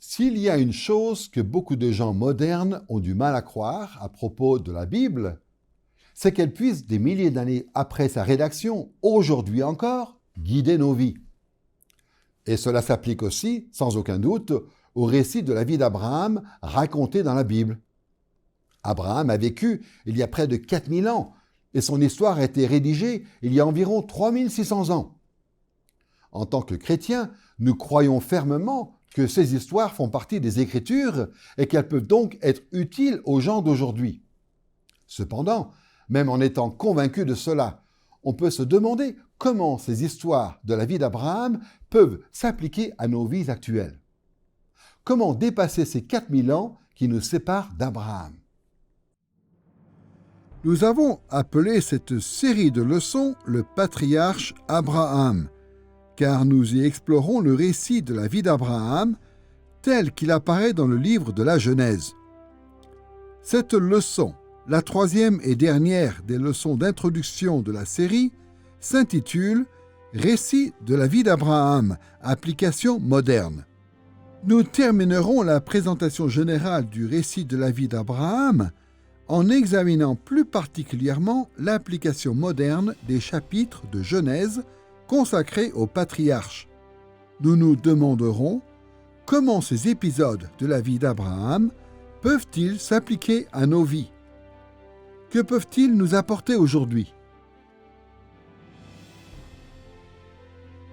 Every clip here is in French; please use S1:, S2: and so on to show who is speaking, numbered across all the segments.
S1: S'il y a une chose que beaucoup de gens modernes ont du mal à croire à propos de la Bible, c'est qu'elle puisse, des milliers d'années après sa rédaction, aujourd'hui encore, guider nos vies. Et cela s'applique aussi, sans aucun doute, au récit de la vie d'Abraham raconté dans la Bible. Abraham a vécu il y a près de 4000 ans et son histoire a été rédigée il y a environ 3600 ans. En tant que chrétiens, nous croyons fermement que ces histoires font partie des Écritures et qu'elles peuvent donc être utiles aux gens d'aujourd'hui. Cependant, même en étant convaincus de cela, on peut se demander comment ces histoires de la vie d'Abraham peuvent s'appliquer à nos vies actuelles. Comment dépasser ces 4000 ans qui nous séparent d'Abraham?
S2: Nous avons appelé cette série de leçons le patriarche Abraham, car nous y explorons le récit de la vie d'Abraham tel qu'il apparaît dans le livre de la Genèse. Cette leçon, la troisième et dernière des leçons d'introduction de la série, s'intitule « Récit de la vie d'Abraham, application moderne ». Nous terminerons la présentation générale du récit de la vie d'Abraham en examinant plus particulièrement l'application moderne des chapitres de Genèse consacrés au patriarche. Nous nous demanderons comment ces épisodes de la vie d'Abraham peuvent-ils s'appliquer à nos vies? Que peuvent-ils nous apporter aujourd'hui?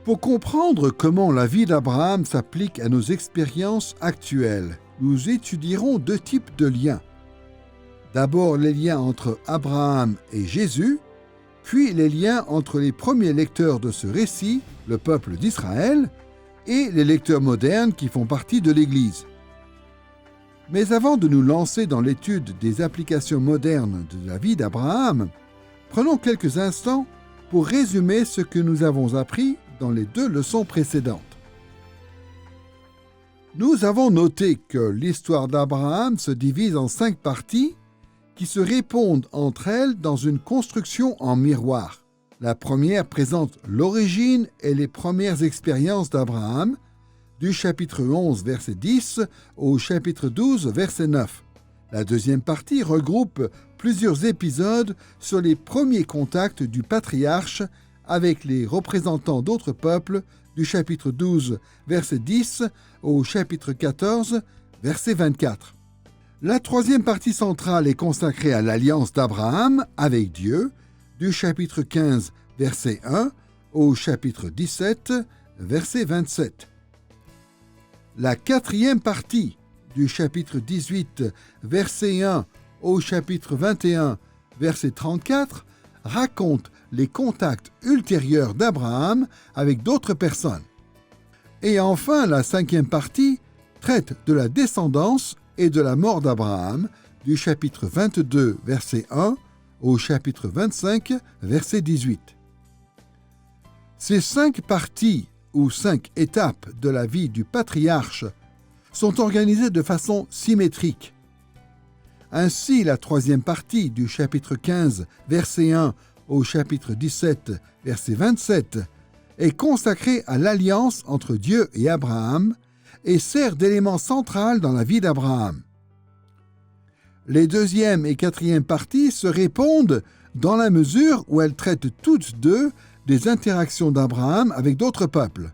S2: Pour comprendre comment la vie d'Abraham s'applique à nos expériences actuelles, nous étudierons deux types de liens. D'abord les liens entre Abraham et Jésus, puis les liens entre les premiers lecteurs de ce récit, le peuple d'Israël, et les lecteurs modernes qui font partie de l'Église. Mais avant de nous lancer dans l'étude des applications modernes de la vie d'Abraham, prenons quelques instants pour résumer ce que nous avons appris dans les deux leçons précédentes. Nous avons noté que l'histoire d'Abraham se divise en 5 parties qui se répondent entre elles dans une construction en miroir. La première présente l'origine et les premières expériences d'Abraham, du chapitre 11, verset 10 au chapitre 12, verset 9. La deuxième partie regroupe plusieurs épisodes sur les premiers contacts du patriarche avec les représentants d'autres peuples du chapitre 12, verset 10 au chapitre 14, verset 24. La troisième partie centrale est consacrée à l'alliance d'Abraham avec Dieu, du chapitre 15, verset 1 au chapitre 17, verset 27. La quatrième partie, du chapitre 18, verset 1 au chapitre 21, verset 34, raconte les contacts ultérieurs d'Abraham avec d'autres personnes. Et enfin, la cinquième partie traite de la descendance et de la mort d'Abraham, du chapitre 22, verset 1 au chapitre 25, verset 18. Ces 5 parties ou 5 étapes de la vie du patriarche sont organisées de façon symétrique. Ainsi, la troisième partie du chapitre 15, verset 1 au chapitre 17, verset 27, est consacrée à l'alliance entre Dieu et Abraham et sert d'élément central dans la vie d'Abraham. Les deuxième et quatrième parties se répondent dans la mesure où elles traitent toutes deux des interactions d'Abraham avec d'autres peuples.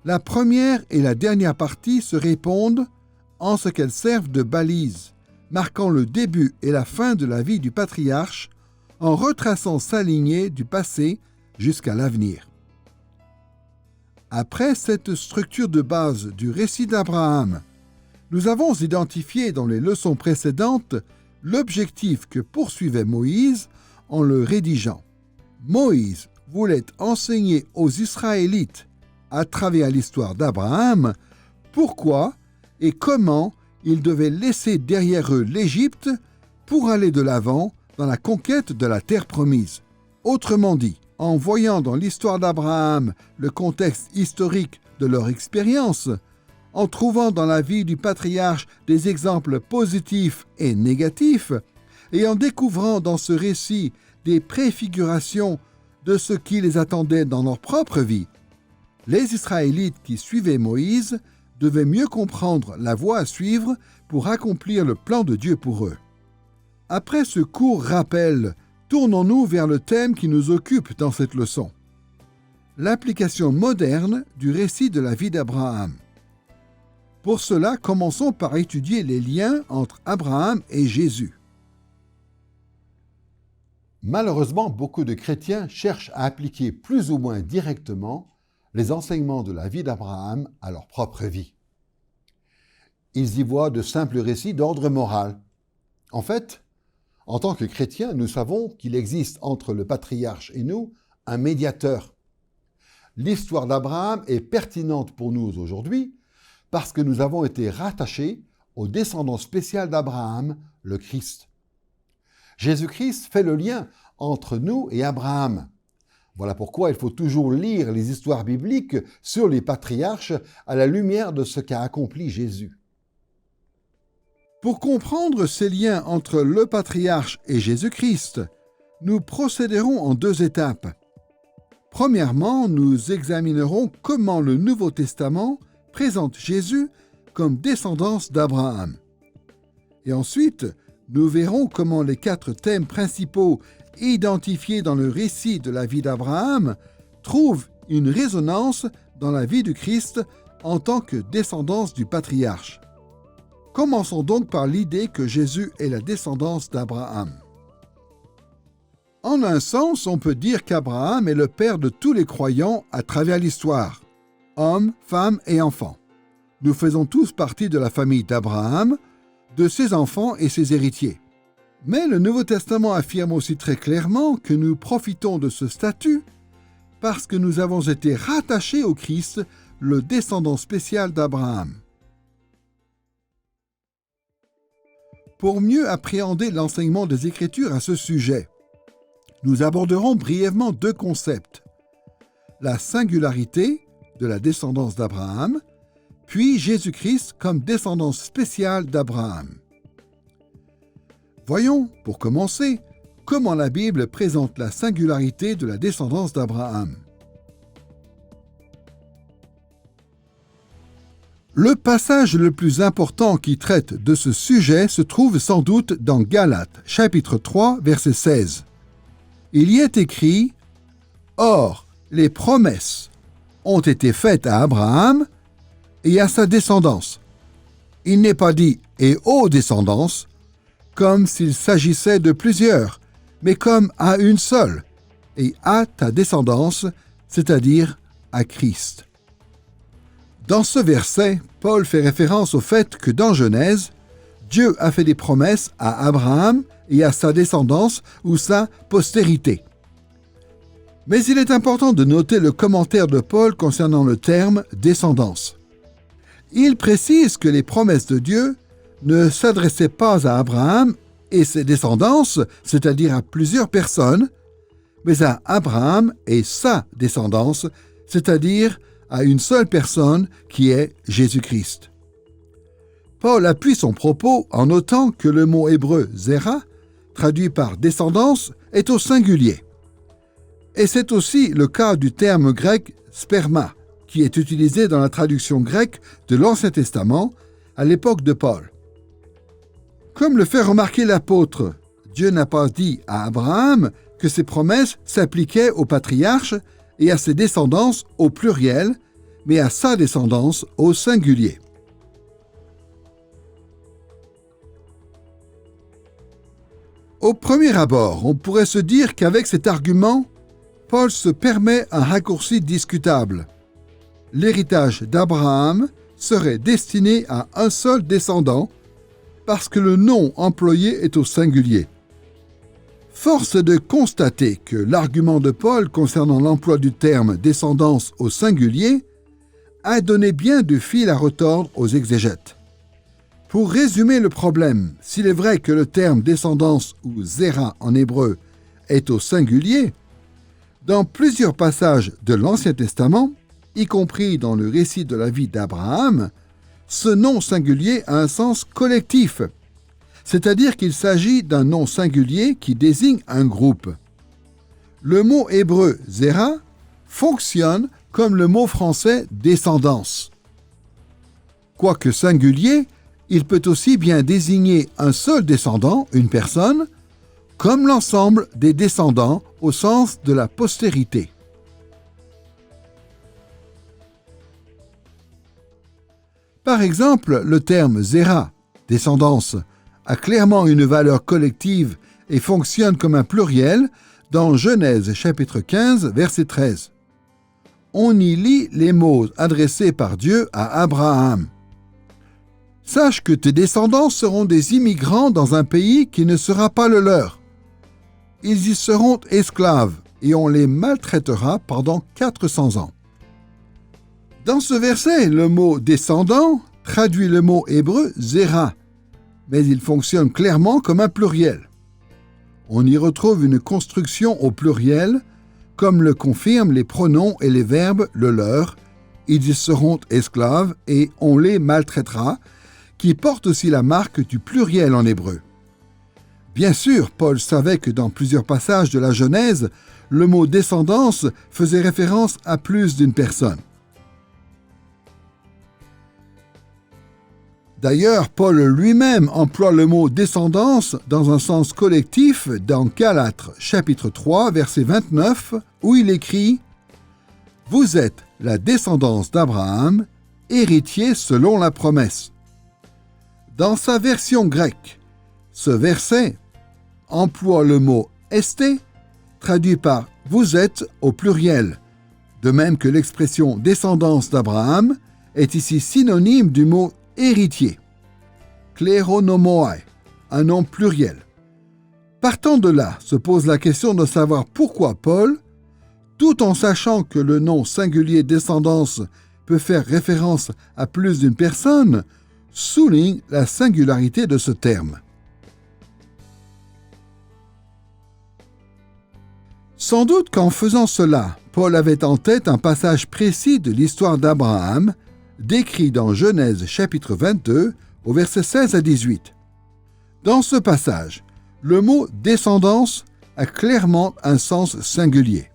S2: La première et la dernière partie se répondent en ce qu'elles servent de balises, marquant le début et la fin de la vie du patriarche en retraçant sa lignée du passé jusqu'à l'avenir. Après cette structure de base du récit d'Abraham, nous avons identifié dans les leçons précédentes l'objectif que poursuivait Moïse en le rédigeant. Moïse voulait enseigner aux Israélites, à travers l'histoire d'Abraham, pourquoi et comment ils devaient laisser derrière eux l'Égypte pour aller de l'avant dans la conquête de la terre promise. Autrement dit, en voyant dans l'histoire d'Abraham le contexte historique de leur expérience, en trouvant dans la vie du patriarche des exemples positifs et négatifs, et en découvrant dans ce récit des préfigurations de ce qui les attendait dans leur propre vie, les Israélites qui suivaient Moïse devaient mieux comprendre la voie à suivre pour accomplir le plan de Dieu pour eux. Après ce court rappel, tournons-nous vers le thème qui nous occupe dans cette leçon. L'application moderne du récit de la vie d'Abraham. Pour cela, commençons par étudier les liens entre Abraham et Jésus.
S1: Malheureusement, beaucoup de chrétiens cherchent à appliquer plus ou moins directement les enseignements de la vie d'Abraham à leur propre vie. Ils y voient de simples récits d'ordre moral. En fait, en tant que chrétiens, nous savons qu'il existe entre le patriarche et nous un médiateur. L'histoire d'Abraham est pertinente pour nous aujourd'hui parce que nous avons été rattachés au descendant spécial d'Abraham, le Christ. Jésus-Christ fait le lien entre nous et Abraham. Voilà pourquoi il faut toujours lire les histoires bibliques sur les patriarches à la lumière de ce qu'a accompli Jésus.
S2: Pour comprendre ces liens entre le patriarche et Jésus-Christ, nous procéderons en 2 étapes. Premièrement, nous examinerons comment le Nouveau Testament présente Jésus comme descendance d'Abraham. Et ensuite, nous verrons comment les 4 thèmes principaux identifiés dans le récit de la vie d'Abraham trouvent une résonance dans la vie du Christ en tant que descendance du patriarche. Commençons donc par l'idée que Jésus est la descendance d'Abraham. En un sens, on peut dire qu'Abraham est le père de tous les croyants à travers l'histoire, hommes, femmes et enfants. Nous faisons tous partie de la famille d'Abraham, de ses enfants et ses héritiers. Mais le Nouveau Testament affirme aussi très clairement que nous profitons de ce statut parce que nous avons été rattachés au Christ, le descendant spécial d'Abraham. Pour mieux appréhender l'enseignement des Écritures à ce sujet, nous aborderons brièvement 2 concepts. La singularité de la descendance d'Abraham, puis Jésus-Christ comme descendance spéciale d'Abraham. Voyons, pour commencer, comment la Bible présente la singularité de la descendance d'Abraham. Le passage le plus important qui traite de ce sujet se trouve sans doute dans Galates, chapitre 3, verset 16. Il y est écrit « Or, les promesses ont été faites à Abraham et à sa descendance. Il n'est pas dit « et aux descendances », comme s'il s'agissait de plusieurs, mais comme à une seule, et à ta descendance, c'est-à-dire à Christ. Dans ce verset, Paul fait référence au fait que dans Genèse, Dieu a fait des promesses à Abraham et à sa descendance ou sa postérité. Mais il est important de noter le commentaire de Paul concernant le terme « descendance ». Il précise que les promesses de Dieu ne s'adressaient pas à Abraham et ses descendances, c'est-à-dire à plusieurs personnes, mais à Abraham et sa descendance, c'est-à-dire à une seule personne qui est Jésus-Christ. Paul appuie son propos en notant que le mot hébreu « zera », traduit par « descendance », est au singulier. Et c'est aussi le cas du terme grec « sperma », qui est utilisé dans la traduction grecque de l'Ancien Testament à l'époque de Paul. Comme le fait remarquer l'apôtre, Dieu n'a pas dit à Abraham que ses promesses s'appliquaient au patriarche et à ses descendances au pluriel, mais à sa descendance au singulier. Au premier abord, on pourrait se dire qu'avec cet argument, Paul se permet un raccourci discutable. L'héritage d'Abraham serait destiné à un seul descendant parce que le nom employé est au singulier. Force est de constater que l'argument de Paul concernant l'emploi du terme « descendance » au singulier a donné bien du fil à retordre aux exégètes. Pour résumer le problème, s'il est vrai que le terme « descendance » ou « zera » en hébreu est au singulier, dans plusieurs passages de l'Ancien Testament, y compris dans le récit de la vie d'Abraham, ce nom singulier a un sens collectif, c'est-à-dire qu'il s'agit d'un nom singulier qui désigne un groupe. Le mot hébreu « zera » fonctionne comme le mot français « descendance ». Quoique singulier, il peut aussi bien désigner un seul descendant, une personne, comme l'ensemble des descendants au sens de la postérité. Par exemple, le terme zera, descendance, a clairement une valeur collective et fonctionne comme un pluriel dans Genèse chapitre 15, verset 13. On y lit les mots adressés par Dieu à Abraham. « Sache que tes descendants seront des immigrants dans un pays qui ne sera pas le leur. Ils y seront esclaves et on les maltraitera pendant 400 ans. » Dans ce verset, le mot « descendant » traduit le mot hébreu « zera », mais il fonctionne clairement comme un pluriel. On y retrouve une construction au pluriel, comme le confirment les pronoms et les verbes « le leur », « ils y seront esclaves » et « on les maltraitera », qui portent aussi la marque du pluriel en hébreu. Bien sûr, Paul savait que dans plusieurs passages de la Genèse, le mot « descendance » faisait référence à plus d'une personne. D'ailleurs, Paul lui-même emploie le mot « descendance » dans un sens collectif dans Galates, chapitre 3, verset 29, où il écrit « Vous êtes la descendance d'Abraham, héritier selon la promesse. » Dans sa version grecque, ce verset emploie le mot « esté », traduit par « vous êtes » au pluriel, de même que l'expression « descendance d'Abraham » est ici synonyme du mot héritier, kléronomoai, un nom pluriel. Partant de là, se pose la question de savoir pourquoi Paul, tout en sachant que le nom singulier descendance peut faire référence à plus d'une personne, souligne la singularité de ce terme. Sans doute qu'en faisant cela, Paul avait en tête un passage précis de l'histoire d'Abraham, décrit dans Genèse chapitre 22, au verset 16 à 18. Dans ce passage, le mot « descendance » a clairement un sens singulier.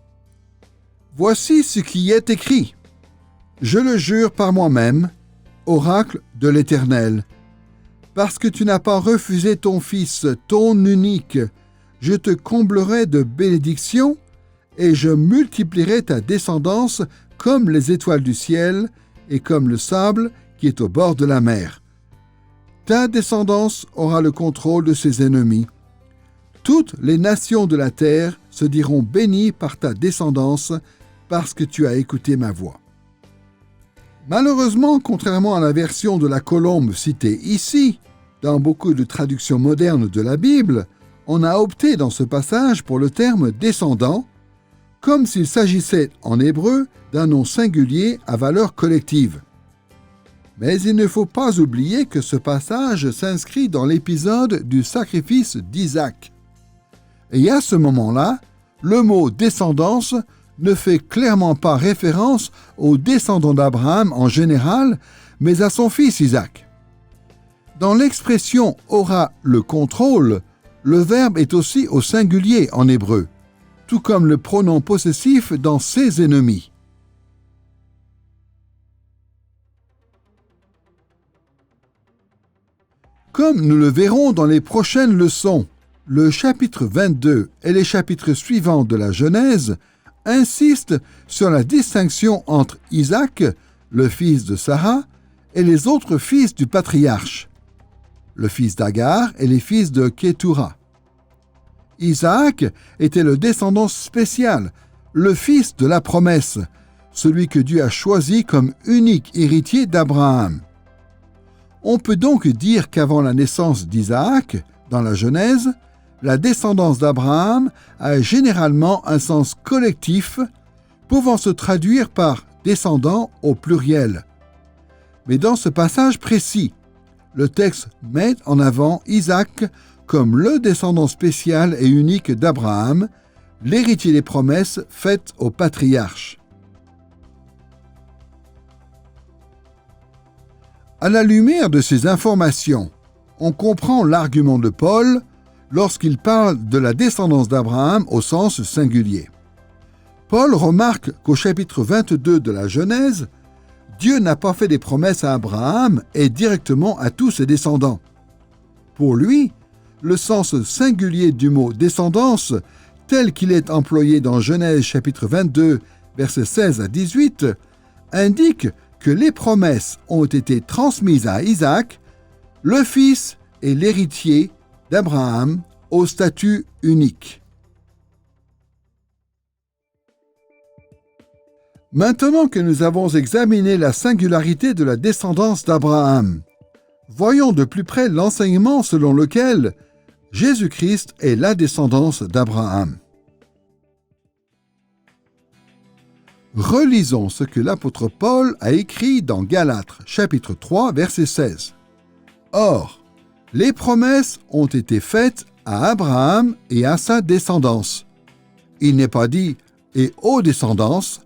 S2: Voici ce qui y est écrit. « Je le jure par moi-même, oracle de l'Éternel, parce que tu n'as pas refusé ton fils, ton unique, je te comblerai de bénédictions et je multiplierai ta descendance comme les étoiles du ciel et comme le sable qui est au bord de la mer. Ta descendance aura le contrôle de ses ennemis. Toutes les nations de la terre se diront bénies par ta descendance parce que tu as écouté ma voix. » Malheureusement, contrairement à la version de la colombe citée ici, dans beaucoup de traductions modernes de la Bible, on a opté dans ce passage pour le terme « descendant », comme s'il s'agissait en hébreu d'un nom singulier à valeur collective. Mais il ne faut pas oublier que ce passage s'inscrit dans l'épisode du sacrifice d'Isaac. Et à ce moment-là, le mot « descendance » ne fait clairement pas référence aux descendants d'Abraham en général, mais à son fils Isaac. Dans l'expression « aura le contrôle », le verbe est aussi au singulier en hébreu, tout comme le pronom possessif dans « ses ennemis ». Comme nous le verrons dans les prochaines leçons, le chapitre 22 et les chapitres suivants de la Genèse insistent sur la distinction entre Isaac, le fils de Sarah, et les autres fils du patriarche, le fils d'Agar et les fils de Kétura. Isaac était le descendant spécial, le fils de la promesse, celui que Dieu a choisi comme unique héritier d'Abraham. On peut donc dire qu'avant la naissance d'Isaac, dans la Genèse, la descendance d'Abraham a généralement un sens collectif, pouvant se traduire par « descendant » au pluriel. Mais dans ce passage précis, le texte met en avant Isaac comme le descendant spécial et unique d'Abraham, l'héritier des promesses faites au patriarche. À la lumière de ces informations, on comprend l'argument de Paul lorsqu'il parle de la descendance d'Abraham au sens singulier. Paul remarque qu'au chapitre 22 de la Genèse, Dieu n'a pas fait des promesses à Abraham et directement à tous ses descendants. Pour lui, le sens singulier du mot « descendance », tel qu'il est employé dans Genèse chapitre 22, versets 16 à 18, indique que les promesses ont été transmises à Isaac, le fils et l'héritier d'Abraham, au statut unique. Maintenant que nous avons examiné la singularité de la descendance d'Abraham, voyons de plus près l'enseignement selon lequel Jésus-Christ est la descendance d'Abraham. Relisons ce que l'apôtre Paul a écrit dans Galates, chapitre 3, verset 16. « Or, les promesses ont été faites à Abraham et à sa descendance. Il n'est pas dit « et aux descendances »,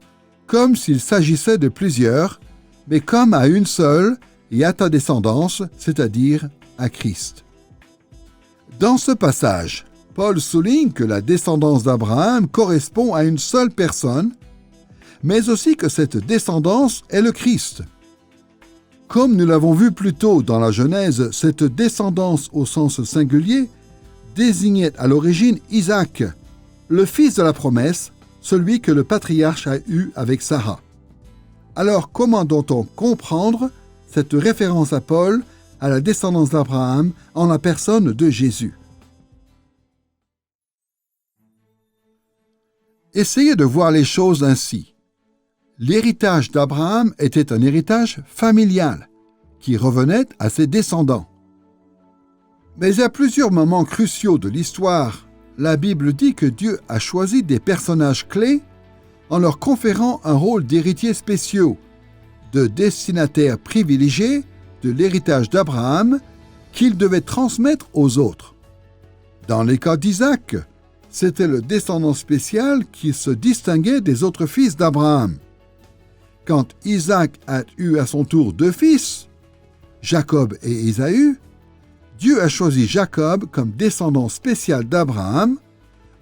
S2: comme s'il s'agissait de plusieurs, mais comme à une seule et à ta descendance, c'est-à-dire à Christ. » Dans ce passage, Paul souligne que la descendance d'Abraham correspond à une seule personne, mais aussi que cette descendance est le Christ. Comme nous l'avons vu plus tôt dans la Genèse, cette descendance au sens singulier désignait à l'origine Isaac, le fils de la promesse, celui que le patriarche a eu avec Sarah. Alors comment doit-on comprendre cette référence à Paul à la descendance d'Abraham en la personne de Jésus? Essayez de voir les choses ainsi. L'héritage d'Abraham était un héritage familial qui revenait à ses descendants. Mais à plusieurs moments cruciaux de l'histoire, la Bible dit que Dieu a choisi des personnages clés en leur conférant un rôle d'héritiers spéciaux, de destinataires privilégiés de l'héritage d'Abraham qu'il devait transmettre aux autres. Dans les cas d'Isaac, c'était le descendant spécial qui se distinguait des autres fils d'Abraham. Quand Isaac a eu à son tour 2 fils, Jacob et Ésaü, Dieu a choisi Jacob comme descendant spécial d'Abraham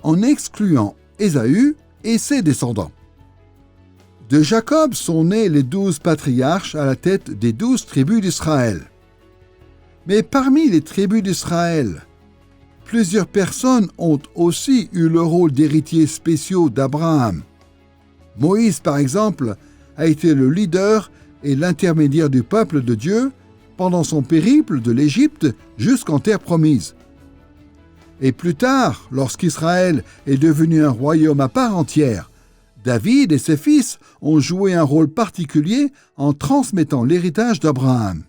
S2: en excluant Ésaü et ses descendants. De Jacob sont nés les 12 patriarches à la tête des 12 tribus d'Israël. Mais parmi les tribus d'Israël, plusieurs personnes ont aussi eu le rôle d'héritiers spéciaux d'Abraham. Moïse, par exemple, a été le leader et l'intermédiaire du peuple de Dieu pendant son périple de l'Égypte jusqu'en terre promise. Et plus tard, lorsqu'Israël est devenu un royaume à part entière, David et ses fils ont joué un rôle particulier en transmettant l'héritage d'Abraham.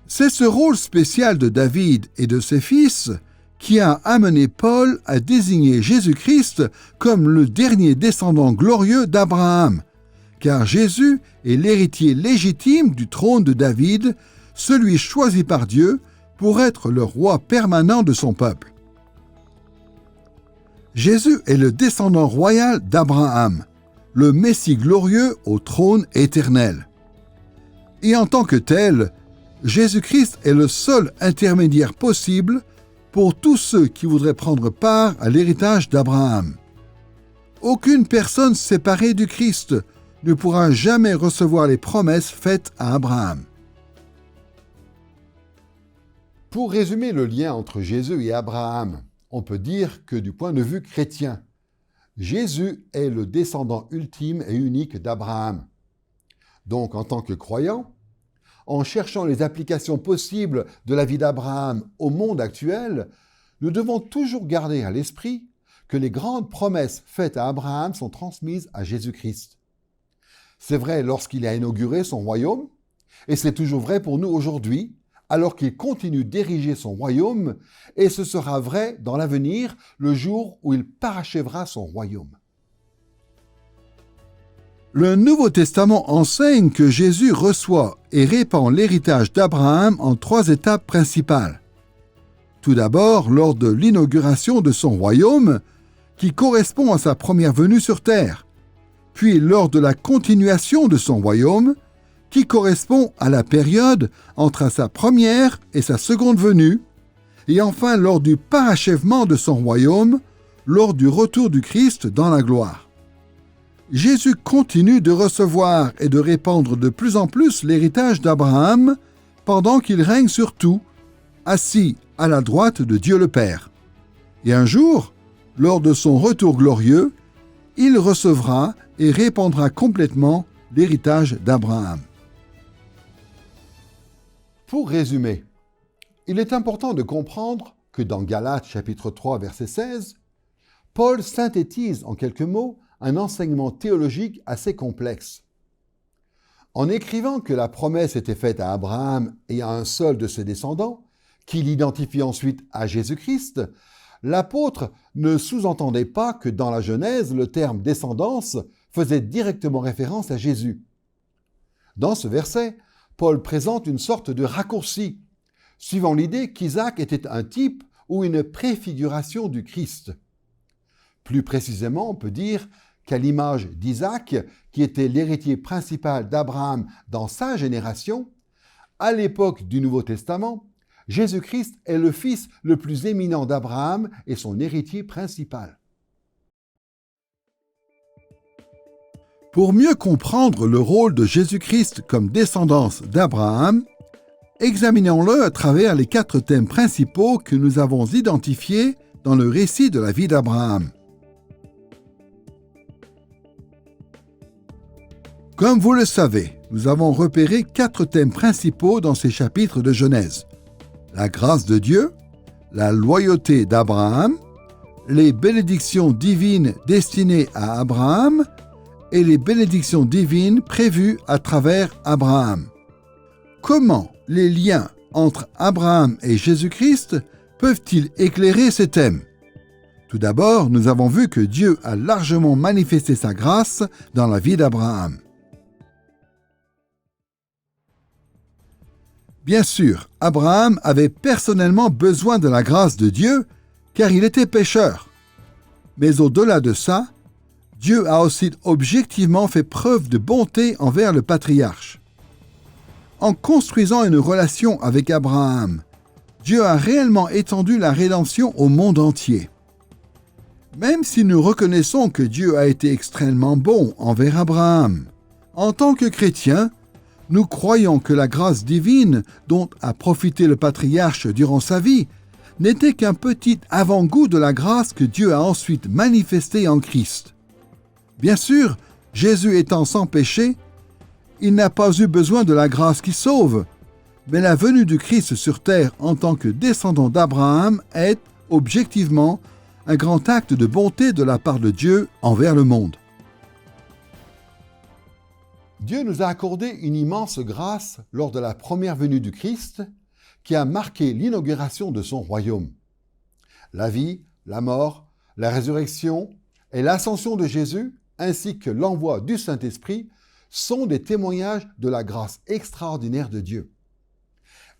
S2: C'est ce rôle spécial de David et de ses fils qui a amené Paul à désigner Jésus-Christ comme le dernier descendant glorieux d'Abraham, car Jésus est l'héritier légitime du trône de David, celui choisi par Dieu pour être le roi permanent de son peuple. Jésus est le descendant royal d'Abraham, le Messie glorieux au trône éternel. Et en tant que tel, Jésus-Christ est le seul intermédiaire possible pour tous ceux qui voudraient prendre part à l'héritage d'Abraham. Aucune personne séparée du Christ ne pourra jamais recevoir les promesses faites à Abraham.
S1: Pour résumer le lien entre Jésus et Abraham, on peut dire que du point de vue chrétien, Jésus est le descendant ultime et unique d'Abraham. Donc, en tant que croyant, en cherchant les applications possibles de la vie d'Abraham au monde actuel, nous devons toujours garder à l'esprit que les grandes promesses faites à Abraham sont transmises à Jésus-Christ. C'est vrai lorsqu'il a inauguré son royaume, et c'est toujours vrai pour nous aujourd'hui, alors qu'il continue d'ériger son royaume, et ce sera vrai dans l'avenir, le jour où il parachèvera son royaume.
S2: Le Nouveau Testament enseigne que Jésus reçoit et répand l'héritage d'Abraham en 3 étapes principales. Tout d'abord, lors de l'inauguration de son royaume, qui correspond à sa première venue sur terre, puis lors de la continuation de son royaume, qui correspond à la période entre sa première et sa seconde venue, et enfin lors du parachèvement de son royaume, lors du retour du Christ dans la gloire. Jésus continue de recevoir et de répandre de plus en plus l'héritage d'Abraham pendant qu'il règne sur tout, assis à la droite de Dieu le Père. Et un jour, lors de son retour glorieux, il recevra et répandra complètement l'héritage d'Abraham.
S1: Pour résumer, il est important de comprendre que dans Galates chapitre 3 verset 16, Paul synthétise en quelques mots un enseignement théologique assez complexe. En écrivant que la promesse était faite à Abraham et à un seul de ses descendants, qu'il identifie ensuite à Jésus-Christ, l'apôtre ne sous-entendait pas que dans la Genèse, le terme « descendance » faisait directement référence à Jésus. Dans ce verset, Paul présente une sorte de raccourci, suivant l'idée qu'Isaac était un type ou une préfiguration du Christ. Plus précisément, on peut dire qu'à l'image d'Isaac, qui était l'héritier principal d'Abraham dans sa génération, à l'époque du Nouveau Testament, Jésus-Christ est le fils le plus éminent d'Abraham et son héritier principal.
S2: Pour mieux comprendre le rôle de Jésus-Christ comme descendance d'Abraham, examinons-le à travers les 4 thèmes principaux que nous avons identifiés dans le récit de la vie d'Abraham. Comme vous le savez, nous avons repéré 4 thèmes principaux dans ces chapitres de Genèse. La grâce de Dieu, la loyauté d'Abraham, les bénédictions divines destinées à Abraham et les bénédictions divines prévues à travers Abraham. Comment les liens entre Abraham et Jésus-Christ peuvent-ils éclairer ces thèmes ? Tout d'abord, nous avons vu que Dieu a largement manifesté sa grâce dans la vie d'Abraham. Bien sûr, Abraham avait personnellement besoin de la grâce de Dieu, car il était pécheur. Mais au-delà de ça, Dieu a aussi objectivement fait preuve de bonté envers le patriarche. En construisant une relation avec Abraham, Dieu a réellement étendu la rédemption au monde entier. Même si nous reconnaissons que Dieu a été extrêmement bon envers Abraham, en tant que chrétiens, nous croyons que la grâce divine dont a profité le patriarche durant sa vie n'était qu'un petit avant-goût de la grâce que Dieu a ensuite manifestée en Christ. Bien sûr, Jésus étant sans péché, il n'a pas eu besoin de la grâce qui sauve, mais la venue du Christ sur terre en tant que descendant d'Abraham est, objectivement, un grand acte de bonté de la part de Dieu envers le monde.
S1: Dieu nous a accordé une immense grâce lors de la première venue du Christ qui a marqué l'inauguration de son royaume. La vie, la mort, la résurrection et l'ascension de Jésus, ainsi que l'envoi du Saint-Esprit, sont des témoignages de la grâce extraordinaire de Dieu.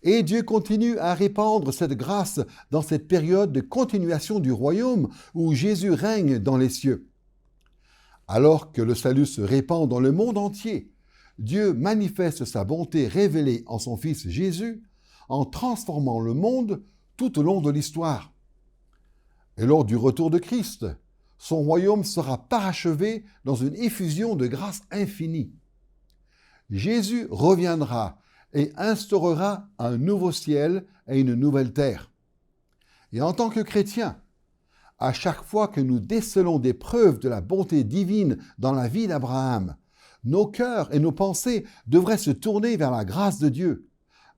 S1: Et Dieu continue à répandre cette grâce dans cette période de continuation du royaume où Jésus règne dans les cieux. Alors que le salut se répand dans le monde entier, Dieu manifeste sa bonté révélée en son Fils Jésus en transformant le monde tout au long de l'histoire. Et lors du retour de Christ, son royaume sera parachevé dans une effusion de grâce infinie. Jésus reviendra et instaurera un nouveau ciel et une nouvelle terre. Et en tant que chrétiens, à chaque fois que nous décelons des preuves de la bonté divine dans la vie d'Abraham, nos cœurs et nos pensées devraient se tourner vers la grâce de Dieu,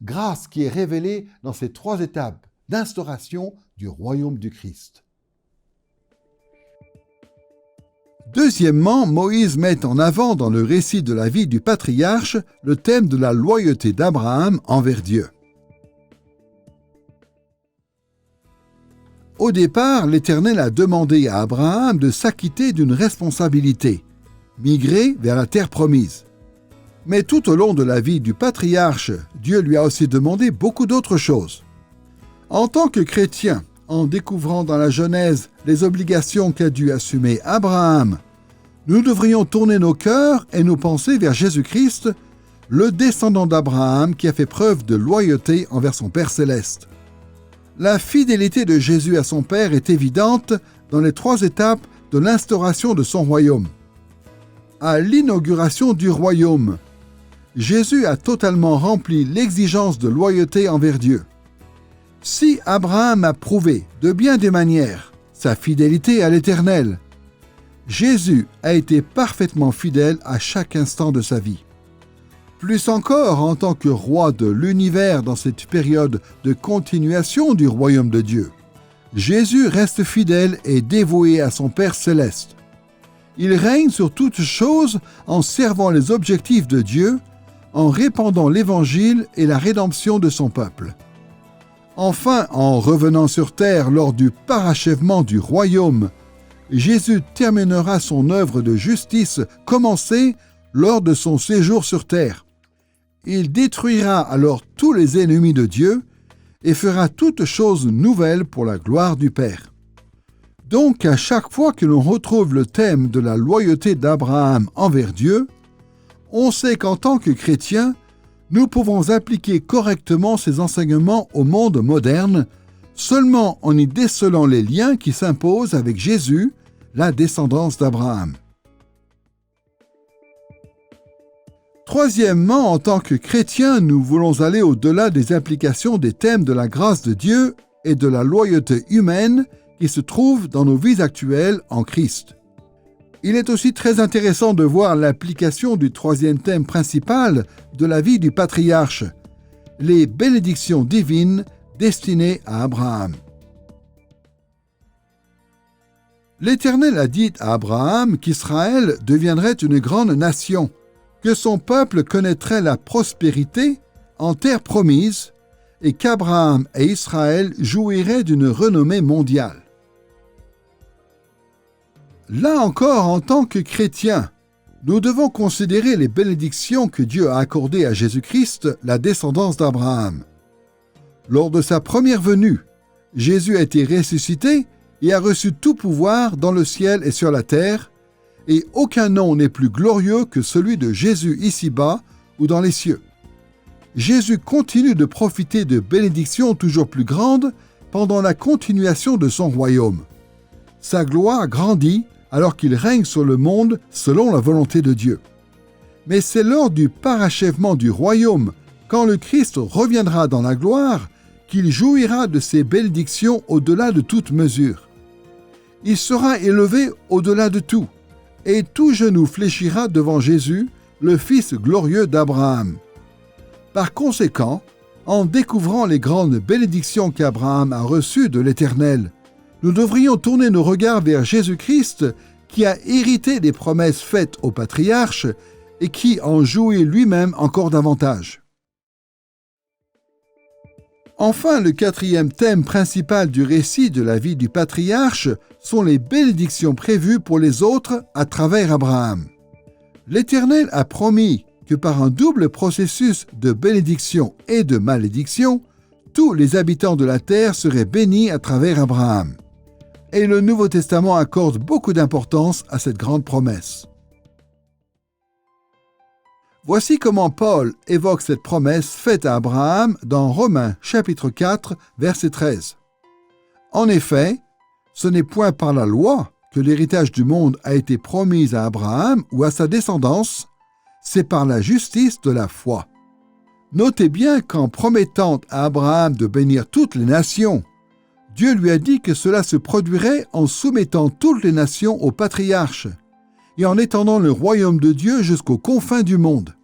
S1: grâce qui est révélée dans ces 3 étapes d'instauration du royaume du Christ.
S2: Deuxièmement, Moïse met en avant dans le récit de la vie du patriarche le thème de la loyauté d'Abraham envers Dieu. Au départ, l'Éternel a demandé à Abraham de s'acquitter d'une responsabilité, migrer vers la terre promise. Mais tout au long de la vie du patriarche, Dieu lui a aussi demandé beaucoup d'autres choses. En tant que chrétien, en découvrant dans la Genèse les obligations qu'a dû assumer Abraham, nous devrions tourner nos cœurs et nos pensées vers Jésus-Christ, le descendant d'Abraham qui a fait preuve de loyauté envers son Père céleste. La fidélité de Jésus à son Père est évidente dans les 3 étapes de l'instauration de son royaume. à l'inauguration du royaume. Jésus a totalement rempli l'exigence de loyauté envers Dieu. Si Abraham a prouvé de bien des manières sa fidélité à l'Éternel, Jésus a été parfaitement fidèle à chaque instant de sa vie. Plus encore en tant que roi de l'univers dans cette période de continuation du royaume de Dieu, Jésus reste fidèle et dévoué à son Père céleste. Il règne sur toutes choses en servant les objectifs de Dieu, en répandant l'Évangile et la rédemption de son peuple. Enfin, en revenant sur terre lors du parachèvement du royaume, Jésus terminera son œuvre de justice commencée lors de son séjour sur terre. Il détruira alors tous les ennemis de Dieu et fera toutes choses nouvelles pour la gloire du Père. Donc, à chaque fois que l'on retrouve le thème de la loyauté d'Abraham envers Dieu, on sait qu'en tant que chrétiens, nous pouvons appliquer correctement ces enseignements au monde moderne, seulement en y décelant les liens qui s'imposent avec Jésus, la descendance d'Abraham. Troisièmement, en tant que chrétiens, nous voulons aller au-delà des applications des thèmes de la grâce de Dieu et de la loyauté humaine qui se trouvent dans nos vies actuelles en Christ. Il est aussi très intéressant de voir l'application du troisième thème principal de la vie du patriarche, les bénédictions divines destinées à Abraham. L'Éternel a dit à Abraham qu'Israël deviendrait une grande nation, que son peuple connaîtrait la prospérité en terre promise et qu'Abraham et Israël jouiraient d'une renommée mondiale. Là encore, en tant que chrétiens, nous devons considérer les bénédictions que Dieu a accordées à Jésus-Christ, la descendance d'Abraham. Lors de sa première venue, Jésus a été ressuscité et a reçu tout pouvoir dans le ciel et sur la terre, et aucun nom n'est plus glorieux que celui de Jésus ici-bas ou dans les cieux. Jésus continue de profiter de bénédictions toujours plus grandes pendant la continuation de son royaume. Sa gloire grandit alors qu'il règne sur le monde selon la volonté de Dieu. Mais c'est lors du parachèvement du royaume, quand le Christ reviendra dans la gloire, qu'il jouira de ses bénédictions au-delà de toute mesure. Il sera élevé au-delà de tout, et tout genou fléchira devant Jésus, le Fils glorieux d'Abraham. Par conséquent, en découvrant les grandes bénédictions qu'Abraham a reçues de l'Éternel, nous devrions tourner nos regards vers Jésus-Christ qui a hérité des promesses faites aux patriarches et qui en jouit lui-même encore davantage. Enfin, le quatrième thème principal du récit de la vie du patriarche sont les bénédictions prévues pour les autres à travers Abraham. L'Éternel a promis que par un double processus de bénédiction et de malédiction, tous les habitants de la terre seraient bénis à travers Abraham. Et le Nouveau Testament accorde beaucoup d'importance à cette grande promesse. Voici comment Paul évoque cette promesse faite à Abraham dans Romains chapitre 4, verset 13. En effet, ce n'est point par la loi que l'héritage du monde a été promis à Abraham ou à sa descendance, c'est par la justice de la foi. Notez bien qu'en promettant à Abraham de bénir toutes les nations, Dieu lui a dit que cela se produirait en soumettant toutes les nations aux patriarches et en étendant le royaume de Dieu jusqu'aux confins du monde.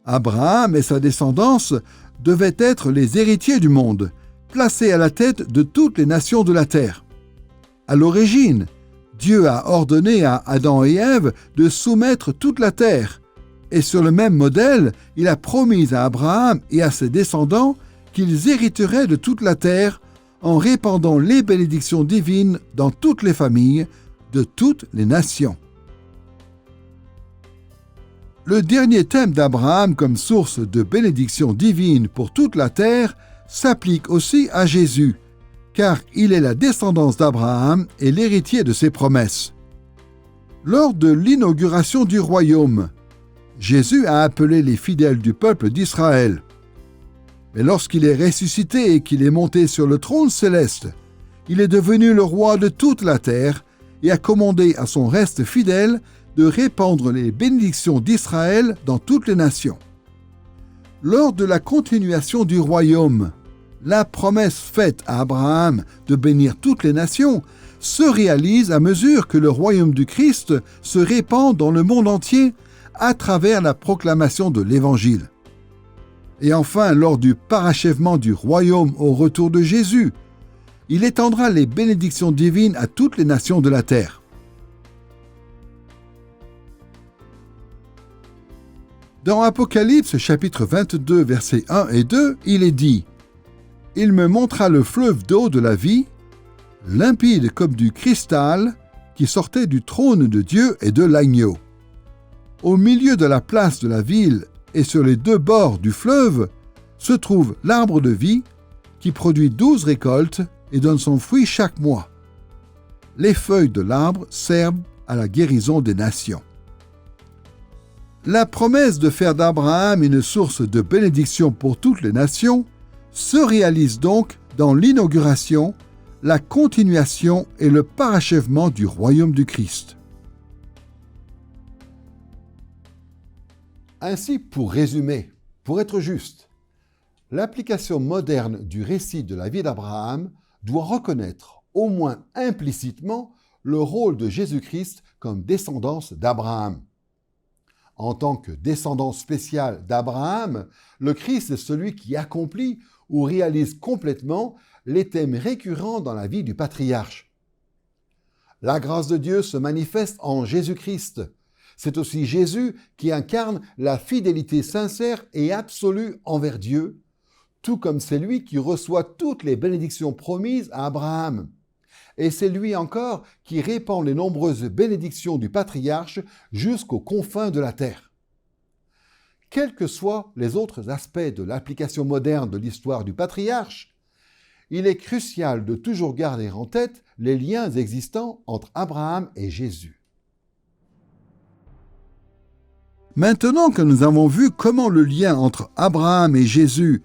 S2: Abraham et sa descendance devaient être les héritiers du monde, placés à la tête de toutes les nations de la terre. À l'origine, Dieu a ordonné à Adam et Ève de soumettre toute la terre, et sur le même modèle, il a promis à Abraham et à ses descendants qu'ils hériteraient de toute la terre en répandant les bénédictions divines dans toutes les familles, de toutes les nations. Le dernier thème d'Abraham comme source de bénédictions divines pour toute la terre s'applique aussi à Jésus, car il est la descendance d'Abraham et l'héritier de ses promesses. Lors de l'inauguration du royaume, Jésus a appelé les fidèles du peuple d'Israël. Mais lorsqu'il est ressuscité et qu'il est monté sur le trône céleste, il est devenu le roi de toute la terre et a commandé à son reste fidèle de répandre les bénédictions d'Israël dans toutes les nations. Lors de la continuation du royaume, la promesse faite à Abraham de bénir toutes les nations se réalise à mesure que le royaume du Christ se répand dans le monde entier à travers la proclamation de l'Évangile. Et enfin, lors du parachèvement du royaume au retour de Jésus, il étendra les bénédictions divines à toutes les nations de la terre. Dans Apocalypse chapitre 22, versets 1 et 2, il est dit « Il me montra le fleuve d'eau de la vie, limpide comme du cristal, qui sortait du trône de Dieu et de l'agneau. Au milieu de la place de la ville et sur les deux bords du fleuve se trouve l'arbre de vie qui produit 12 récoltes et donne son fruit chaque mois. Les feuilles de l'arbre servent à la guérison des nations. » La promesse de faire d'Abraham une source de bénédiction pour toutes les nations se réalise donc dans l'inauguration, la continuation et le parachèvement du royaume du Christ.
S1: Ainsi, pour résumer, pour être juste, l'application moderne du récit de la vie d'Abraham doit reconnaître, au moins implicitement, le rôle de Jésus-Christ comme descendance d'Abraham. En tant que descendant spécial d'Abraham, le Christ est celui qui accomplit ou réalise complètement les thèmes récurrents dans la vie du patriarche. La grâce de Dieu se manifeste en Jésus-Christ. C'est aussi Jésus qui incarne la fidélité sincère et absolue envers Dieu, tout comme c'est lui qui reçoit toutes les bénédictions promises à Abraham. Et c'est lui encore qui répand les nombreuses bénédictions du patriarche jusqu'aux confins de la terre. Quels que soient les autres aspects de l'application moderne de l'histoire du patriarche, il est crucial de toujours garder en tête les liens existants entre Abraham et Jésus.
S2: Maintenant que nous avons vu comment le lien entre Abraham et Jésus